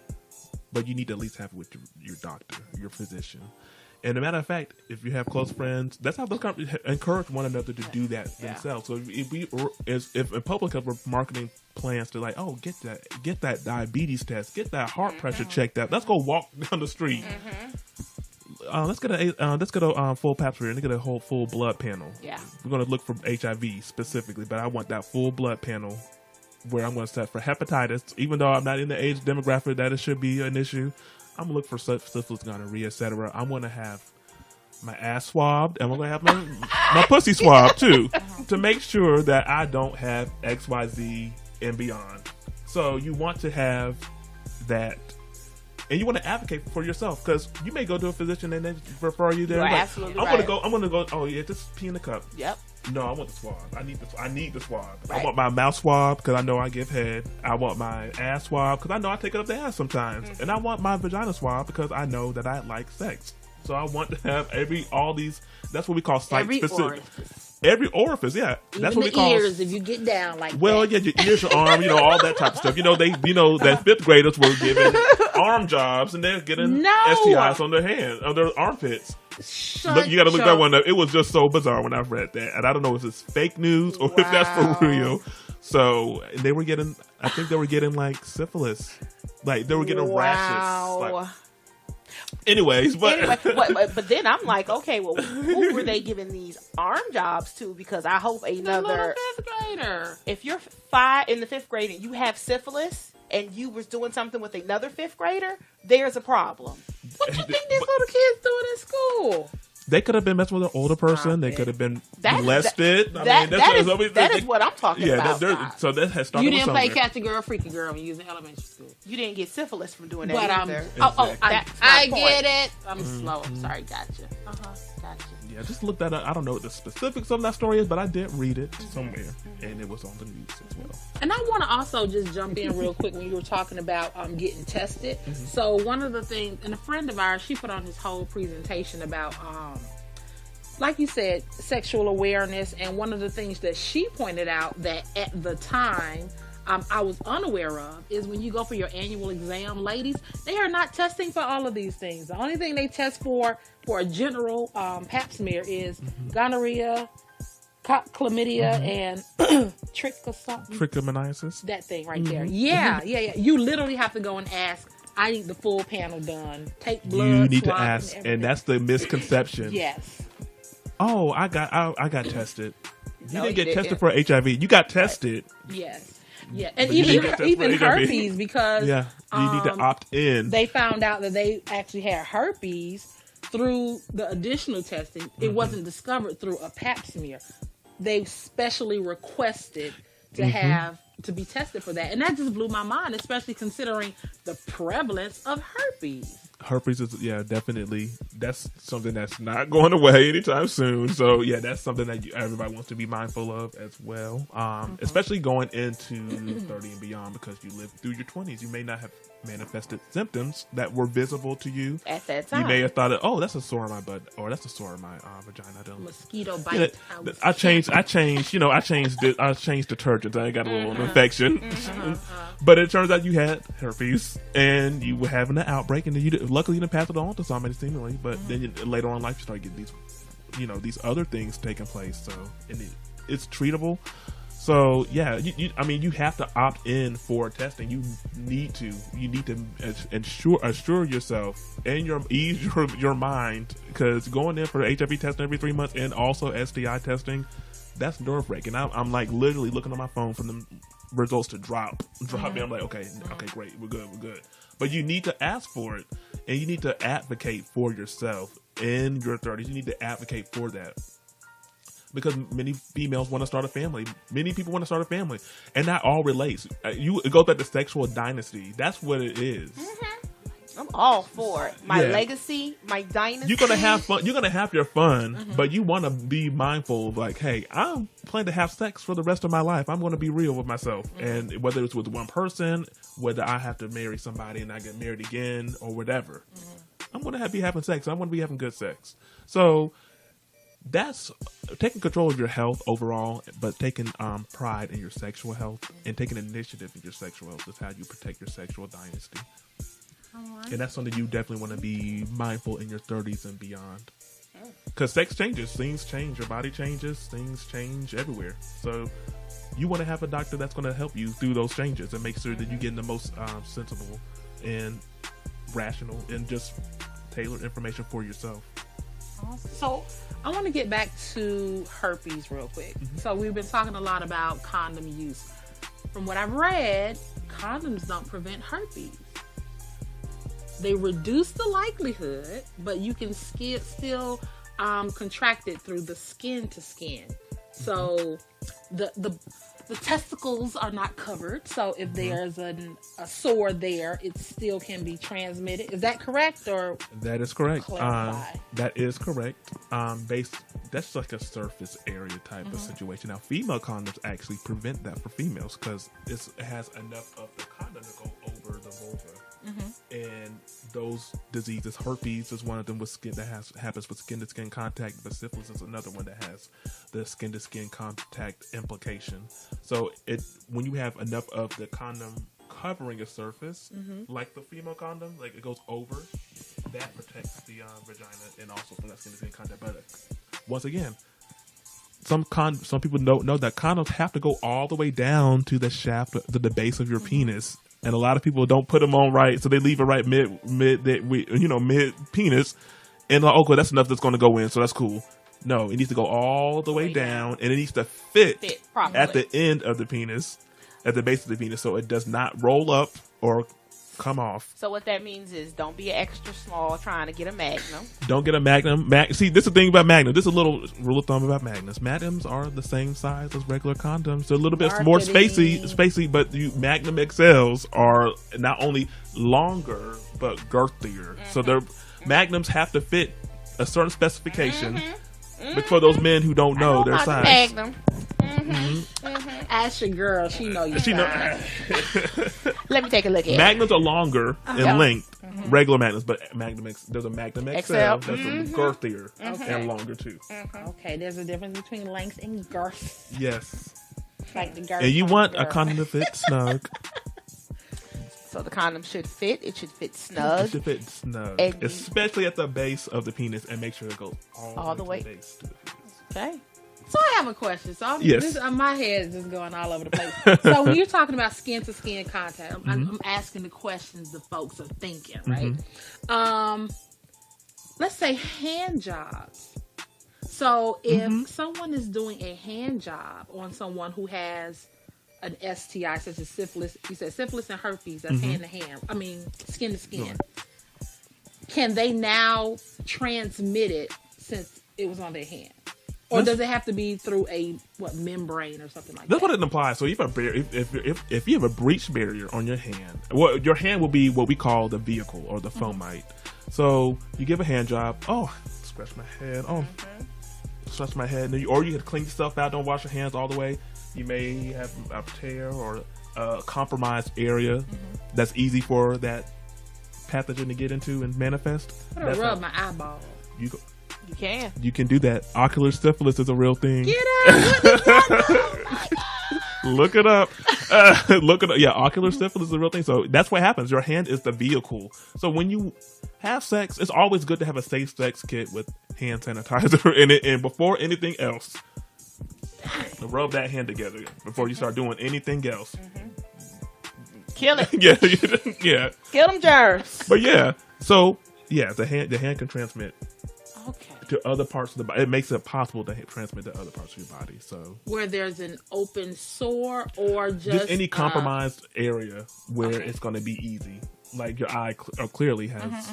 but you need to at least have it with your doctor, your physician. And a matter of fact, if you have close friends, that's how those companies encourage one another to do that themselves. So if in public health we're marketing plans to like, oh, get that diabetes test, get that heart pressure checked out. Let's go walk down the street. Let's get a full pap smear and get a whole full blood panel. Yeah, we're gonna look for HIV specifically, but I want that full blood panel where I'm gonna set for hepatitis. Even though I'm not in the age demographic that it should be an issue, I'm gonna look for syphilis, gonorrhea, etc. I'm gonna have my ass swabbed, and I'm gonna have my pussy swabbed too, to make sure that I don't have XYZ and beyond. So you want to have that. And you want to advocate for yourself, because you may go to a physician and they refer you there. You're like, absolutely right. I'm gonna go. Oh yeah, just pee in the cup. Yep. No, I want the swab. I need the swab. Right. I want my mouth swab because I know I give head. I want my ass swab because I know I take it up the ass sometimes, and I want my vagina swab because I know that I like sex. So I want to have all these. That's what we call site specific. Every orifice, yeah. Even that's what we the call ears. If you get down like well, that. yeah, your ears, your arm, all that type of stuff. That fifth graders were given arm jobs and they're getting STIs on their hands, on their armpits. You got to look that one up. It was just so bizarre when I read that, and I don't know if it's fake news or if that's for real. So they were getting, I think they were getting like syphilis, like they were getting rashes. Like, anyways, but then I'm like, okay, well, who were they giving these arm jobs to? Because I hope another fifth grader. If you're in the fifth grade and you have syphilis and you was doing something with another fifth grader, there's a problem. What do you think these little kids doing in school? They could have been messing with an older person. They could have been molested. That is what I'm talking about. So that has started. You didn't play catch a girl, freaky girl when you was in elementary school. You didn't get syphilis from doing that either. I get it. I'm slow. I'm sorry. Gotcha. Gotcha. Yeah, just look that up. I don't know what the specifics of that story is, but I did read it somewhere, and it was on the news as well. And I want to also just jump in real quick when you were talking about getting tested. So one of the things, and a friend of ours, she put on this whole presentation about, like you said, sexual awareness. And one of the things that she pointed out that at the time I was unaware of is when you go for your annual exam, ladies, they are not testing for all of these things. The only thing they test for a general pap smear is gonorrhea, chlamydia, and trichomoniasis. That thing right there. Yeah. You literally have to go and ask, I need the full panel done. Take blood. You need to ask, and that's the misconception. Yes. Oh, I got tested. You didn't get tested for HIV. You got tested. Yes. Yeah, and even herpes, because you need to opt in. They found out that they actually had herpes through the additional testing. It wasn't discovered through a pap smear. They specially requested to have to be tested for that, and that just blew my mind, especially considering the prevalence of herpes. Herpes is, definitely. That's something that's not going away anytime soon. So, that's something that everybody wants to be mindful of as well. Especially going into 30 and beyond, because you live through your 20s. You may not have manifested symptoms that were visible to you at that time. You may have thought, oh, that's a sore in my butt, or that's a sore in my vagina. Mosquito bite. I changed detergents. I got a little infection. But it turns out you had herpes and you were having an outbreak, and then luckily you didn't pass it on to somebody seemingly, but then later on in life you start getting these other things taking place. So, and it's treatable. So you have to opt in for testing. You need to assure yourself and ease your mind, because going in for HIV testing every 3 months and also STI testing, that's nerve wracking. I'm like literally looking on my phone for the results to drop me. I'm like, okay, great, we're good. But you need to ask for it, and you need to advocate for yourself in your 30s. You need to advocate for that. Because many females want to start a family. Many people want to start a family. And that all relates. It goes back to sexual dynasty. That's what it is. I'm all for it. My legacy, my dynasty. You're going to have fun. You're going to have your fun. But you want to be mindful of like, hey, I'm planning to have sex for the rest of my life. I'm going to be real with myself. And whether it's with one person, whether I have to marry somebody and I get married again or whatever, I'm going to be having sex. I want to be having good sex. So that's taking control of your health overall, but taking pride in your sexual health and taking initiative in your sexual health is how you protect your sexual dynasty. Right. And that's something you definitely want to be mindful in your 30s and beyond. Because sex changes, things change, your body changes, things change everywhere. So you want to have a doctor that's going to help you through those changes and make sure that you get the most sensible and rational and just tailored information for yourself. Awesome. So I want to get back to herpes real quick. So we've been talking a lot about condom use. From what I've read, condoms don't prevent herpes. They reduce the likelihood, but you can still contract it through the skin to skin. So the testicles are not covered. So if there's a sore there, it still can be transmitted. Is that correct? Or that is correct. Clarify. That is correct. That's like a surface area type of situation. Now, female condoms actually prevent that for females because it has enough of the condom to go over the vulva. And those diseases, herpes is one of them with skin that happens with skin to skin contact, but syphilis is another one that has the skin to skin contact implication. So when you have enough of the condom covering a surface, like the female condom, like it goes over, that protects the vagina and also from that skin to skin contact. But once again, some people don't know that condoms have to go all the way down to the shaft, to the base of your penis. And a lot of people don't put them on right, so they leave it right mid penis, and like, okay, that's enough that's going to go in, so that's cool. No, it needs to go all the way down, and it needs to fit at the end of the penis, at the base of the penis, so it does not roll up or come off. So what that means is don't be extra small trying to get a Magnum. Don't get a Magnum. See, this is the thing about Magnum. This is a little rule of thumb about Magnums. Magnums are the same size as regular condoms. They're a little bit more spacey, but Magnum XLs are not only longer, but girthier. So Magnums have to fit a certain specification. But for those men who don't know their size. Magnum. Ask your girl, she know you. Let me take a look at Magnums are longer in length, regular Magnums, but there's a Magnum XL that's girthier and longer too. Okay, there's a difference between length and girth. Yes. Like the girth. And you want a condom to fit snug. So the condom should fit. It should fit snug. It should fit snug, especially at the base of the penis, and make sure it goes all the way to the base to the penis. Okay. So I have a question. So my head is just going all over the place. So when you're talking about skin to skin contact, I'm asking the questions the folks are thinking, right? Let's say hand jobs. So if someone is doing a hand job on someone who has an STI such as syphilis, you said syphilis and herpes, that's hand to hand. I mean, skin to skin. Can they now transmit it since it was on their hand? Or does it have to be through a membrane or something like that? That's what it implies. So if you have a breech barrier on your hand, your hand will be what we call the vehicle or the fomite. So you give a hand job. Oh, scratch my head. Oh, scratch my head. Or you can clean yourself out. Don't wash your hands all the way. You may have a tear or a compromised area that's easy for that pathogen to get into and manifest. I'm gonna rub my eyeball. You can do that. Ocular syphilis is a real thing. Get up! Look it up. Look it up. Yeah, ocular syphilis is a real thing. So that's what happens. Your hand is the vehicle. So when you have sex, it's always good to have a safe sex kit with hand sanitizer in it. And before anything else, rub that hand together before you start doing anything else. Kill it. Yeah. Kill them germs. But the hand can transmit. To other parts of the body. It makes it possible to transmit to other parts of your body. So where there's an open sore or just any compromised area where it's going to be easy. Like your eye clearly has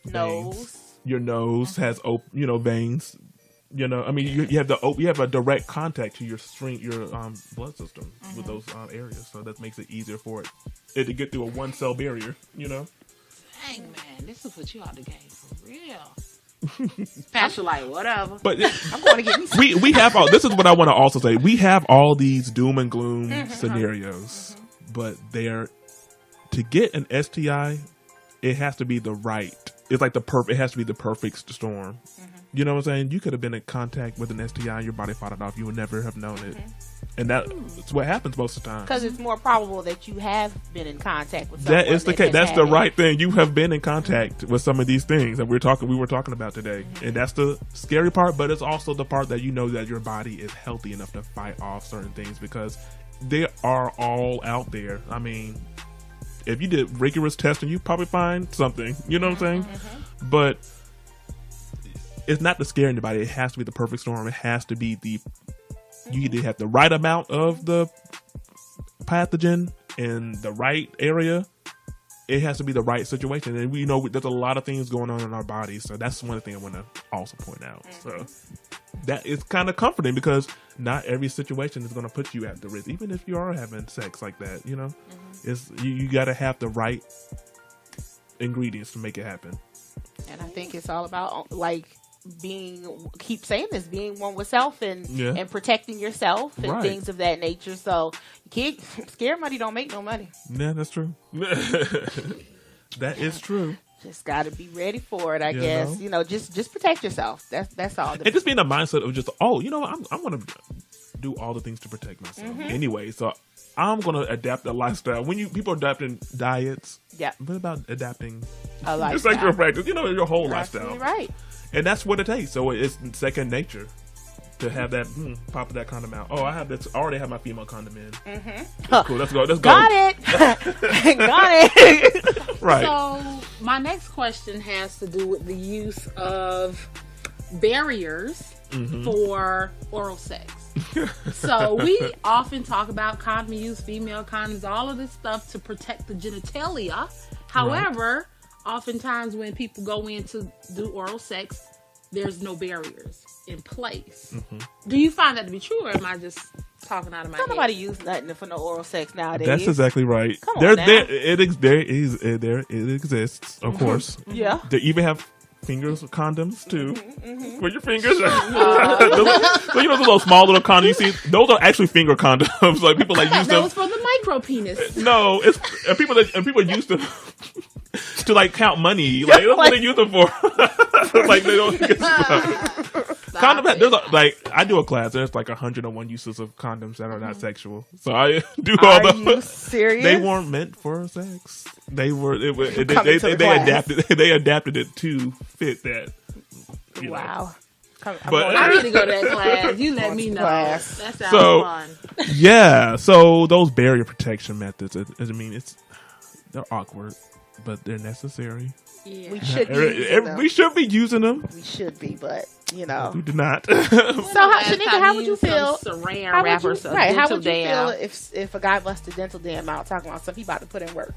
nose. Your nose has veins. You have a direct contact to your blood system with those areas. So that makes it easier for it to get through a 1-cell barrier. Dang man, this will put you out the game for real. Pasha like whatever. But I'm going to get me. We have all. This is what I want to also say. We have all these doom and gloom scenarios, but to get an STI, it has to be the right. It's like it has to be the perfect storm. You know what I'm saying? You could have been in contact with an STI and your body fought it off. You would never have known it. And that's what happens most of the time. Because it's more probable that you have been in contact with someone. That is the case. That's the right thing. You have been in contact with some of these things that we were talking about today. And that's the scary part, but it's also the part that you know that your body is healthy enough to fight off certain things, because they are all out there. I mean, if you did rigorous testing, you probably find something. You know what I'm saying? But it's not to scare anybody. It has to be the perfect storm. It has to be you either have the right amount of the pathogen in the right area. It has to be the right situation. And we know there's a lot of things going on in our bodies. So that's one of the things I want to also point out. So that is kind of comforting, because not every situation is going to put you at the risk. Even if you are having sex like that, you know, it's you got to have the right ingredients to make it happen. And I think it's all about keep saying this, being one with self and protecting yourself and things of that nature. So you can't, scared money don't make no money. Yeah, that's true. That is true. Just got to be ready for it, I guess. You know, just protect yourself. That's all. And just be in the mindset of just, I'm going to do all the things to protect myself anyway. So I'm going to adapt a lifestyle. When people are adapting diets, what about adapting a lifestyle? Just like your practice, your whole lifestyle. Absolutely right. And that's what it takes. So it's second nature to have that, pop that condom out. Oh, I already have my female condom in. Cool, let's go. Got it. Got it. Right. So my next question has to do with the use of barriers for oral sex. So we often talk about condom use, female condoms, all of this stuff to protect the genitalia. However, oftentimes when people go in to do oral sex, there's no barriers in place. Do you find that to be true, or am I just talking out of my head? Nobody use nothing for no oral sex nowadays. That's exactly right. Come on now. It exists, of course. Yeah. They even have fingers condoms too. Where your fingers are. So you know those little small little condoms you see? Those are actually finger condoms. Like people use them. That was for the micro penis. No, it's people used to like count money. Like that's what they use them for. Like they don't get stuff. Condom. I do a class. There's like 101 uses of condoms that are not sexual. So I do all those. Are you serious? They weren't meant for sex. They were. They adapted it to fit that. Wow. But I need to go to that class. You let me know. That sounds fun. Yeah. So those barrier protection methods. They're awkward, but they're necessary. Yeah. We should be using them. We should be, but we do not. So, Sheneka, how would you feel? Saran wrappers, how would you feel if a guy busted dental dam out talking about something he about to put in work?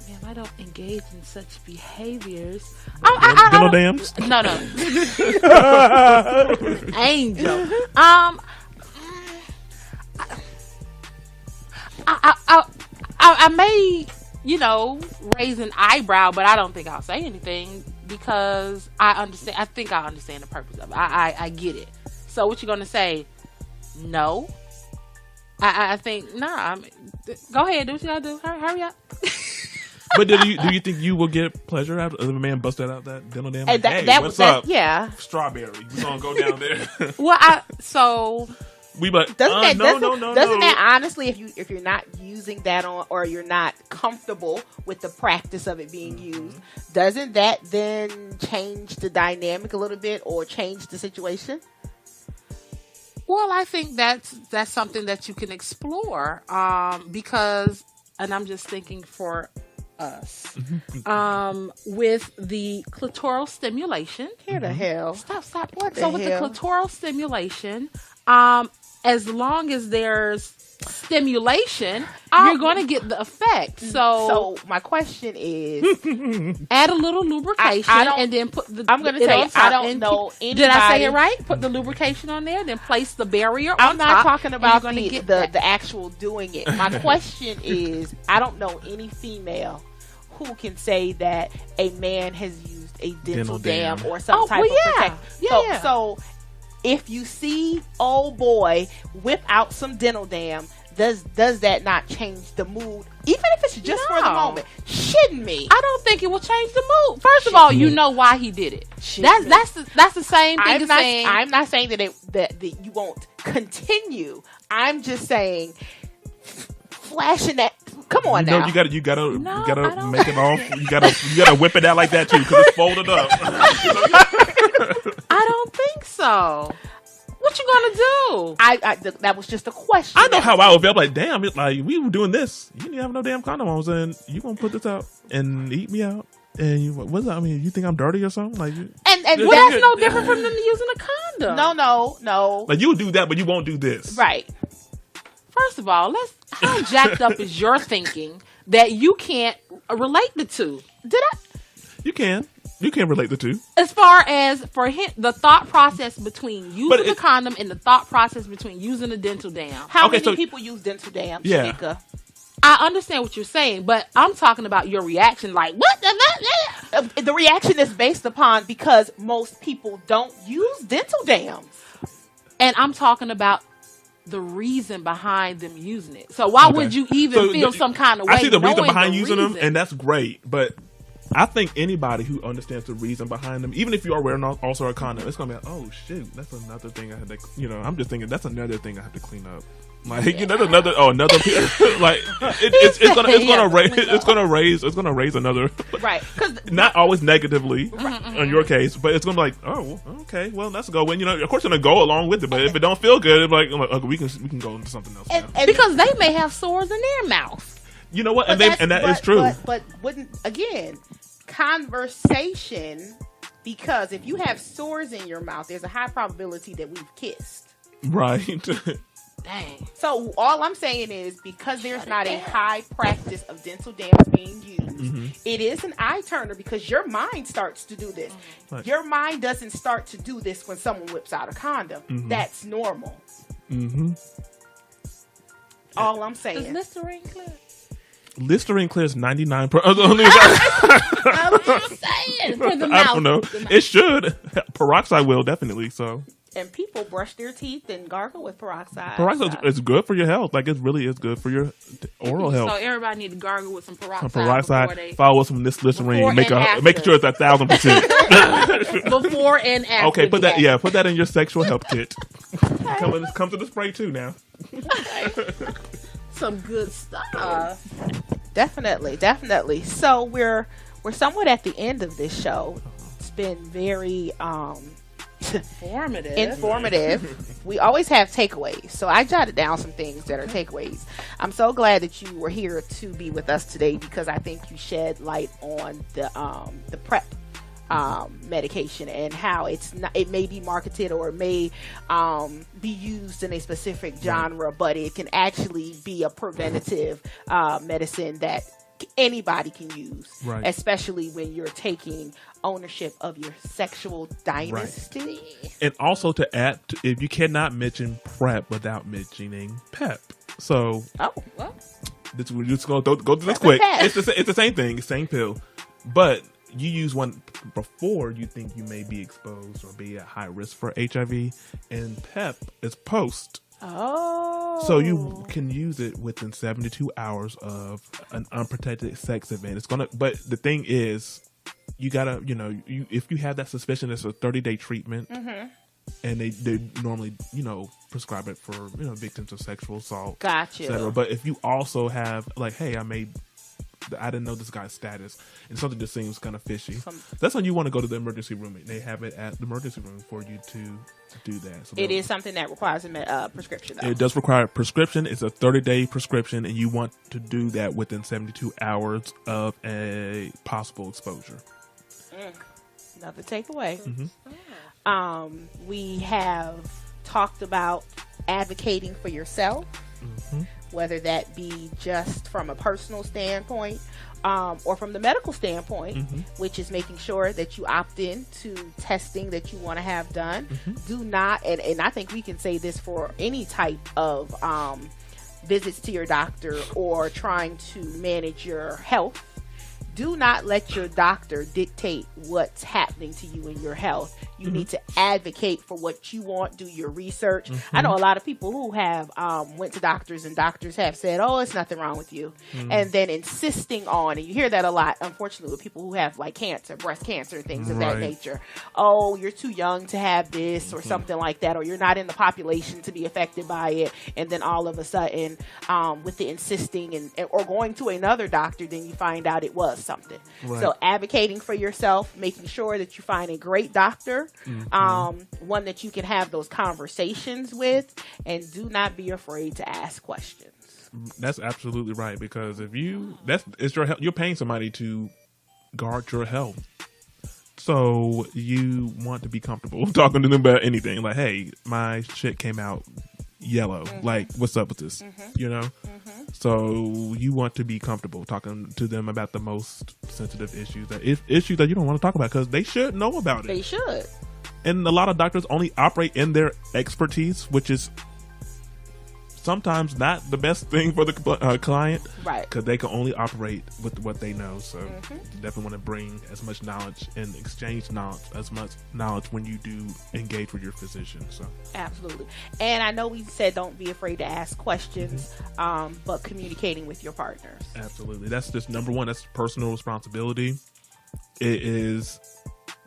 Man, I don't engage in such behaviors. Dental dams? No. Angel. I may, raise an eyebrow, but I don't think I'll say anything because I understand. I think I understand the purpose of it. I get it. So what you gonna say? No. I think nah. Go ahead. Do what you gotta do. Hurry up. But do you think you will get pleasure out of a man busted out that dental dam? Like, what's up? Yeah. Strawberry. We're gonna go down there. Well, doesn't that honestly, if you're not using that on, or you're not comfortable with the practice of it being used, doesn't that then change the dynamic a little bit or change the situation? Well, I think that's something that you can explore because, and I'm just thinking for us, with the clitoral stimulation. Here the hell. Stop. What so the with hell? the clitoral stimulation, as long as there's stimulation, you're going to get the effect. So my question is, add a little lubrication and then put the. I'm going to say I don't know anybody. Did I say it right? Put the lubrication on there, then place the barrier. I'm not top, talking about the actual doing it. My question is, I don't know any female who can say that a man has used a dental dam or some type of protection. So if you see old boy whip out some dental dam, does that not change the mood, even if it's just for the moment? Shouldn't me? I don't think it will change the mood. First of all, you know why he did it. That's the same thing as saying. I'm not saying that you won't continue. I'm just saying flashing that. Come on now. You gotta make it off. You gotta whip it out like that too, because it's folded up. I don't think so. What you gonna do? That was just a question. I know how I would feel. Like, damn, it's like we were doing this. You didn't have no damn condom on, and you gonna put this out and eat me out? And what's that? I mean, you think I'm dirty or something? Like, and that's no different from them using a condom. No. Like, you would do that, but you won't do this, right? First of all, how jacked up is your thinking that you can't relate the two? Did I? You can relate the two. As far as for him, the thought process between using the condom and the thought process between using a dental dam. How many people use dental dams, Sheneka? I understand what you're saying, but I'm talking about your reaction. Like, what the reaction is based upon because most people don't use dental dams, and I'm talking about the reason behind them using it. So why would you even feel some kind of way? I see the reason behind using them, and that's great, but I think anybody who understands the reason behind them, even if you are wearing also a condom, it's gonna be like, oh shoot, that's another thing I had to, I'm just thinking that's another thing I have to clean up. Like, another like it's gonna raise another, right? Because not always negatively in your case, but it's gonna be like, oh, okay, well, let's go. When of course, gonna go along with it, but if it don't feel good, it's like, okay, we can go into something else. And because they may have sores in their mouth. You know what? And that is true. But wouldn't, again, conversation, because if you have sores in your mouth, there's a high probability that we've kissed. Right. Dang. So all I'm saying is, because there's not a high practice of dental dams being used, it is an eye turner because your mind starts to do this. Right. Your mind doesn't start to do this when someone whips out a condom. That's normal. All I'm saying. Is Listerine clear? Listerine clears 99%. I'm just saying. For the mouth. I don't know. It should. Peroxide will, definitely. So. And people brush their teeth and gargle with peroxide. Peroxide is good for your health. Like, it really is good for your oral health. So everybody need to gargle with some peroxide. Follow with some Listerine. Make sure it's 1,000%. Before and after. Okay, put that in your sexual health kit. Come to the spray too now. Some good stuff. Definitely. So we're somewhat at the end of this show. It's been very informative. We always have takeaways, so I jotted down some things that are takeaways. I'm so glad that you were here to be with us today, because I think you shed light on the PrEP medication and how it may be marketed or it may be used in a specific genre, but it can actually be a preventative medicine that anybody can use, especially when you're taking ownership of your sexual dynasty. And also to add, if you cannot mention PrEP without mentioning PEP. So, we're just going to go through this quick. It's the same thing, same pill, but you use one before you think you may be exposed or be at high risk for HIV, and PEP is post. Oh. So you can use it within 72 hours of an unprotected sex event. But the thing is, you gotta, if you have that suspicion, it's a 30-day treatment, and they normally, prescribe it for, victims of sexual assault. Gotcha. Etc. But if you also have, like, hey, I didn't know this guy's status, and something just seems kind of fishy. That's when you want to go to the emergency room. They have it at the emergency room for you to do that. So it is something that requires a prescription, though. It does require a prescription. It's a 30-day prescription, and you want to do that within 72 hours of a possible exposure. Another takeaway. We have talked about advocating for yourself. Whether that be just from a personal standpoint or from the medical standpoint, which is making sure that you opt in to testing that you want to have done. Do not, and I think we can say this for any type of visits to your doctor or trying to manage your health. Do not let your doctor dictate what's happening to you in your health. You need to advocate for what you want, do your research. I know a lot of people who have went to doctors, and doctors have said, oh, it's nothing wrong with you. And then insisting on, and you hear that a lot, unfortunately, with people who have like cancer, breast cancer, things of that nature. Oh, you're too young to have this or something like that, or you're not in the population to be affected by it. And then all of a sudden, with the insisting and or going to another doctor, then you find out it was something. So advocating for yourself, making sure that you find a great doctor, one that you can have those conversations with, and do not be afraid to ask questions. That's absolutely right, because if it's your health, you're paying somebody to guard your health. So you want to be comfortable talking to them about anything. Like, hey, my shit came out yellow. Like, what's up with this? You know? So you want to be comfortable talking to them about the most sensitive issues, issues that you don't want to talk about, because they should know about it. They should. And a lot of doctors only operate in their expertise, which is sometimes not the best thing for the client, right? Because they can only operate with what they know. So you definitely want to bring as much knowledge and exchange as much knowledge when you do engage with your physician. So absolutely. And I know we said don't be afraid to ask questions, but communicating with your partners. Absolutely. That's just number one. That's personal responsibility. It is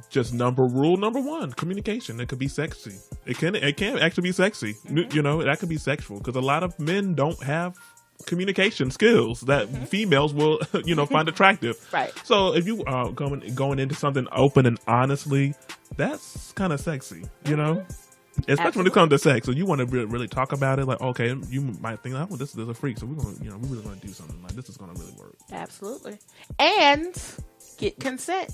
just rule number one: communication. It could be sexy. It can actually be sexy. You know, that could be sexual, because a lot of men don't have communication skills that females will, find attractive. Right. So if you are going into something open and honestly, that's kind of sexy. You know, especially when it comes to sex. So you want to really talk about it. Like, okay, you might think, oh, this is a freak. So we're going, we really want to do something like this. Is going to really work. Absolutely. And get consent.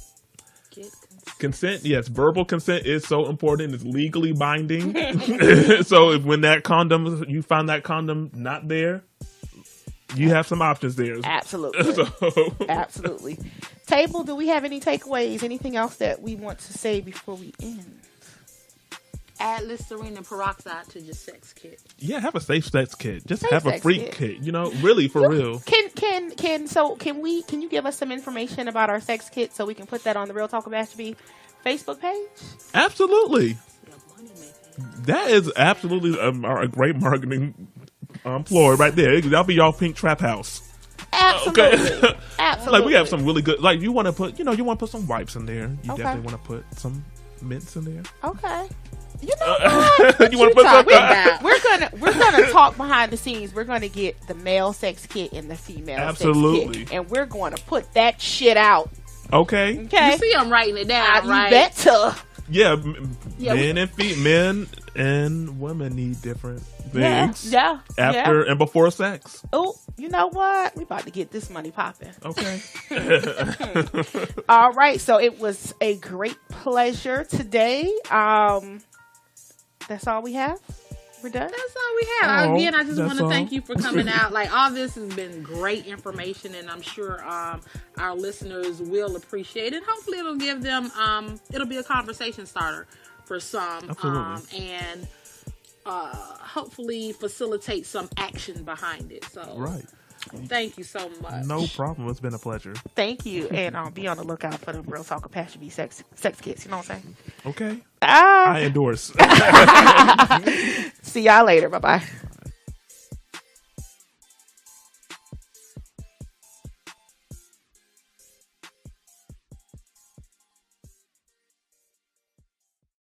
Consent, yes. Verbal consent is so important. It's legally binding. So when you find that condom not there, you have some options there. Absolutely. Absolutely. Table, do we have any takeaways? Anything else that we want to say before we end? Add Listerine and peroxide to your sex kit. Yeah, have a safe sex kit. Just have a freak kit. Really for real. Can you give us some information about our sex kit so we can put that on the Real Talk with Pasha B Facebook page? Absolutely. That is absolutely a great marketing ploy right there. That'll be y'all pink trap house. Absolutely. Okay. Absolutely. Like, we have some really good, like, you want to put some wipes in there. You definitely want to put some mints in there. Okay. You know what? You want to put something? We're gonna talk behind the scenes. We're gonna get the male sex kit and the female sex kit, and we're going to put that shit out. Okay. You see, I'm writing it down, right? You better. Yeah, men and women need different things. Yeah. After and before sex. Oh, you know what? We about to get this money popping. Okay. All right. So it was a great pleasure today. That's all we have. We're done. That's all we have. Again, I just want to thank you for coming out. Like, all this has been great information, and I'm sure our listeners will appreciate it. Hopefully, it'll give them. It'll be a conversation starter for some, and hopefully facilitate some action behind it. So, right. Thank you so much. No problem. It's been a pleasure. Thank you, and be on the lookout for the Real Talk of Pasha B sex kits. You know what I'm saying? Okay. I endorse. See y'all later. Bye bye.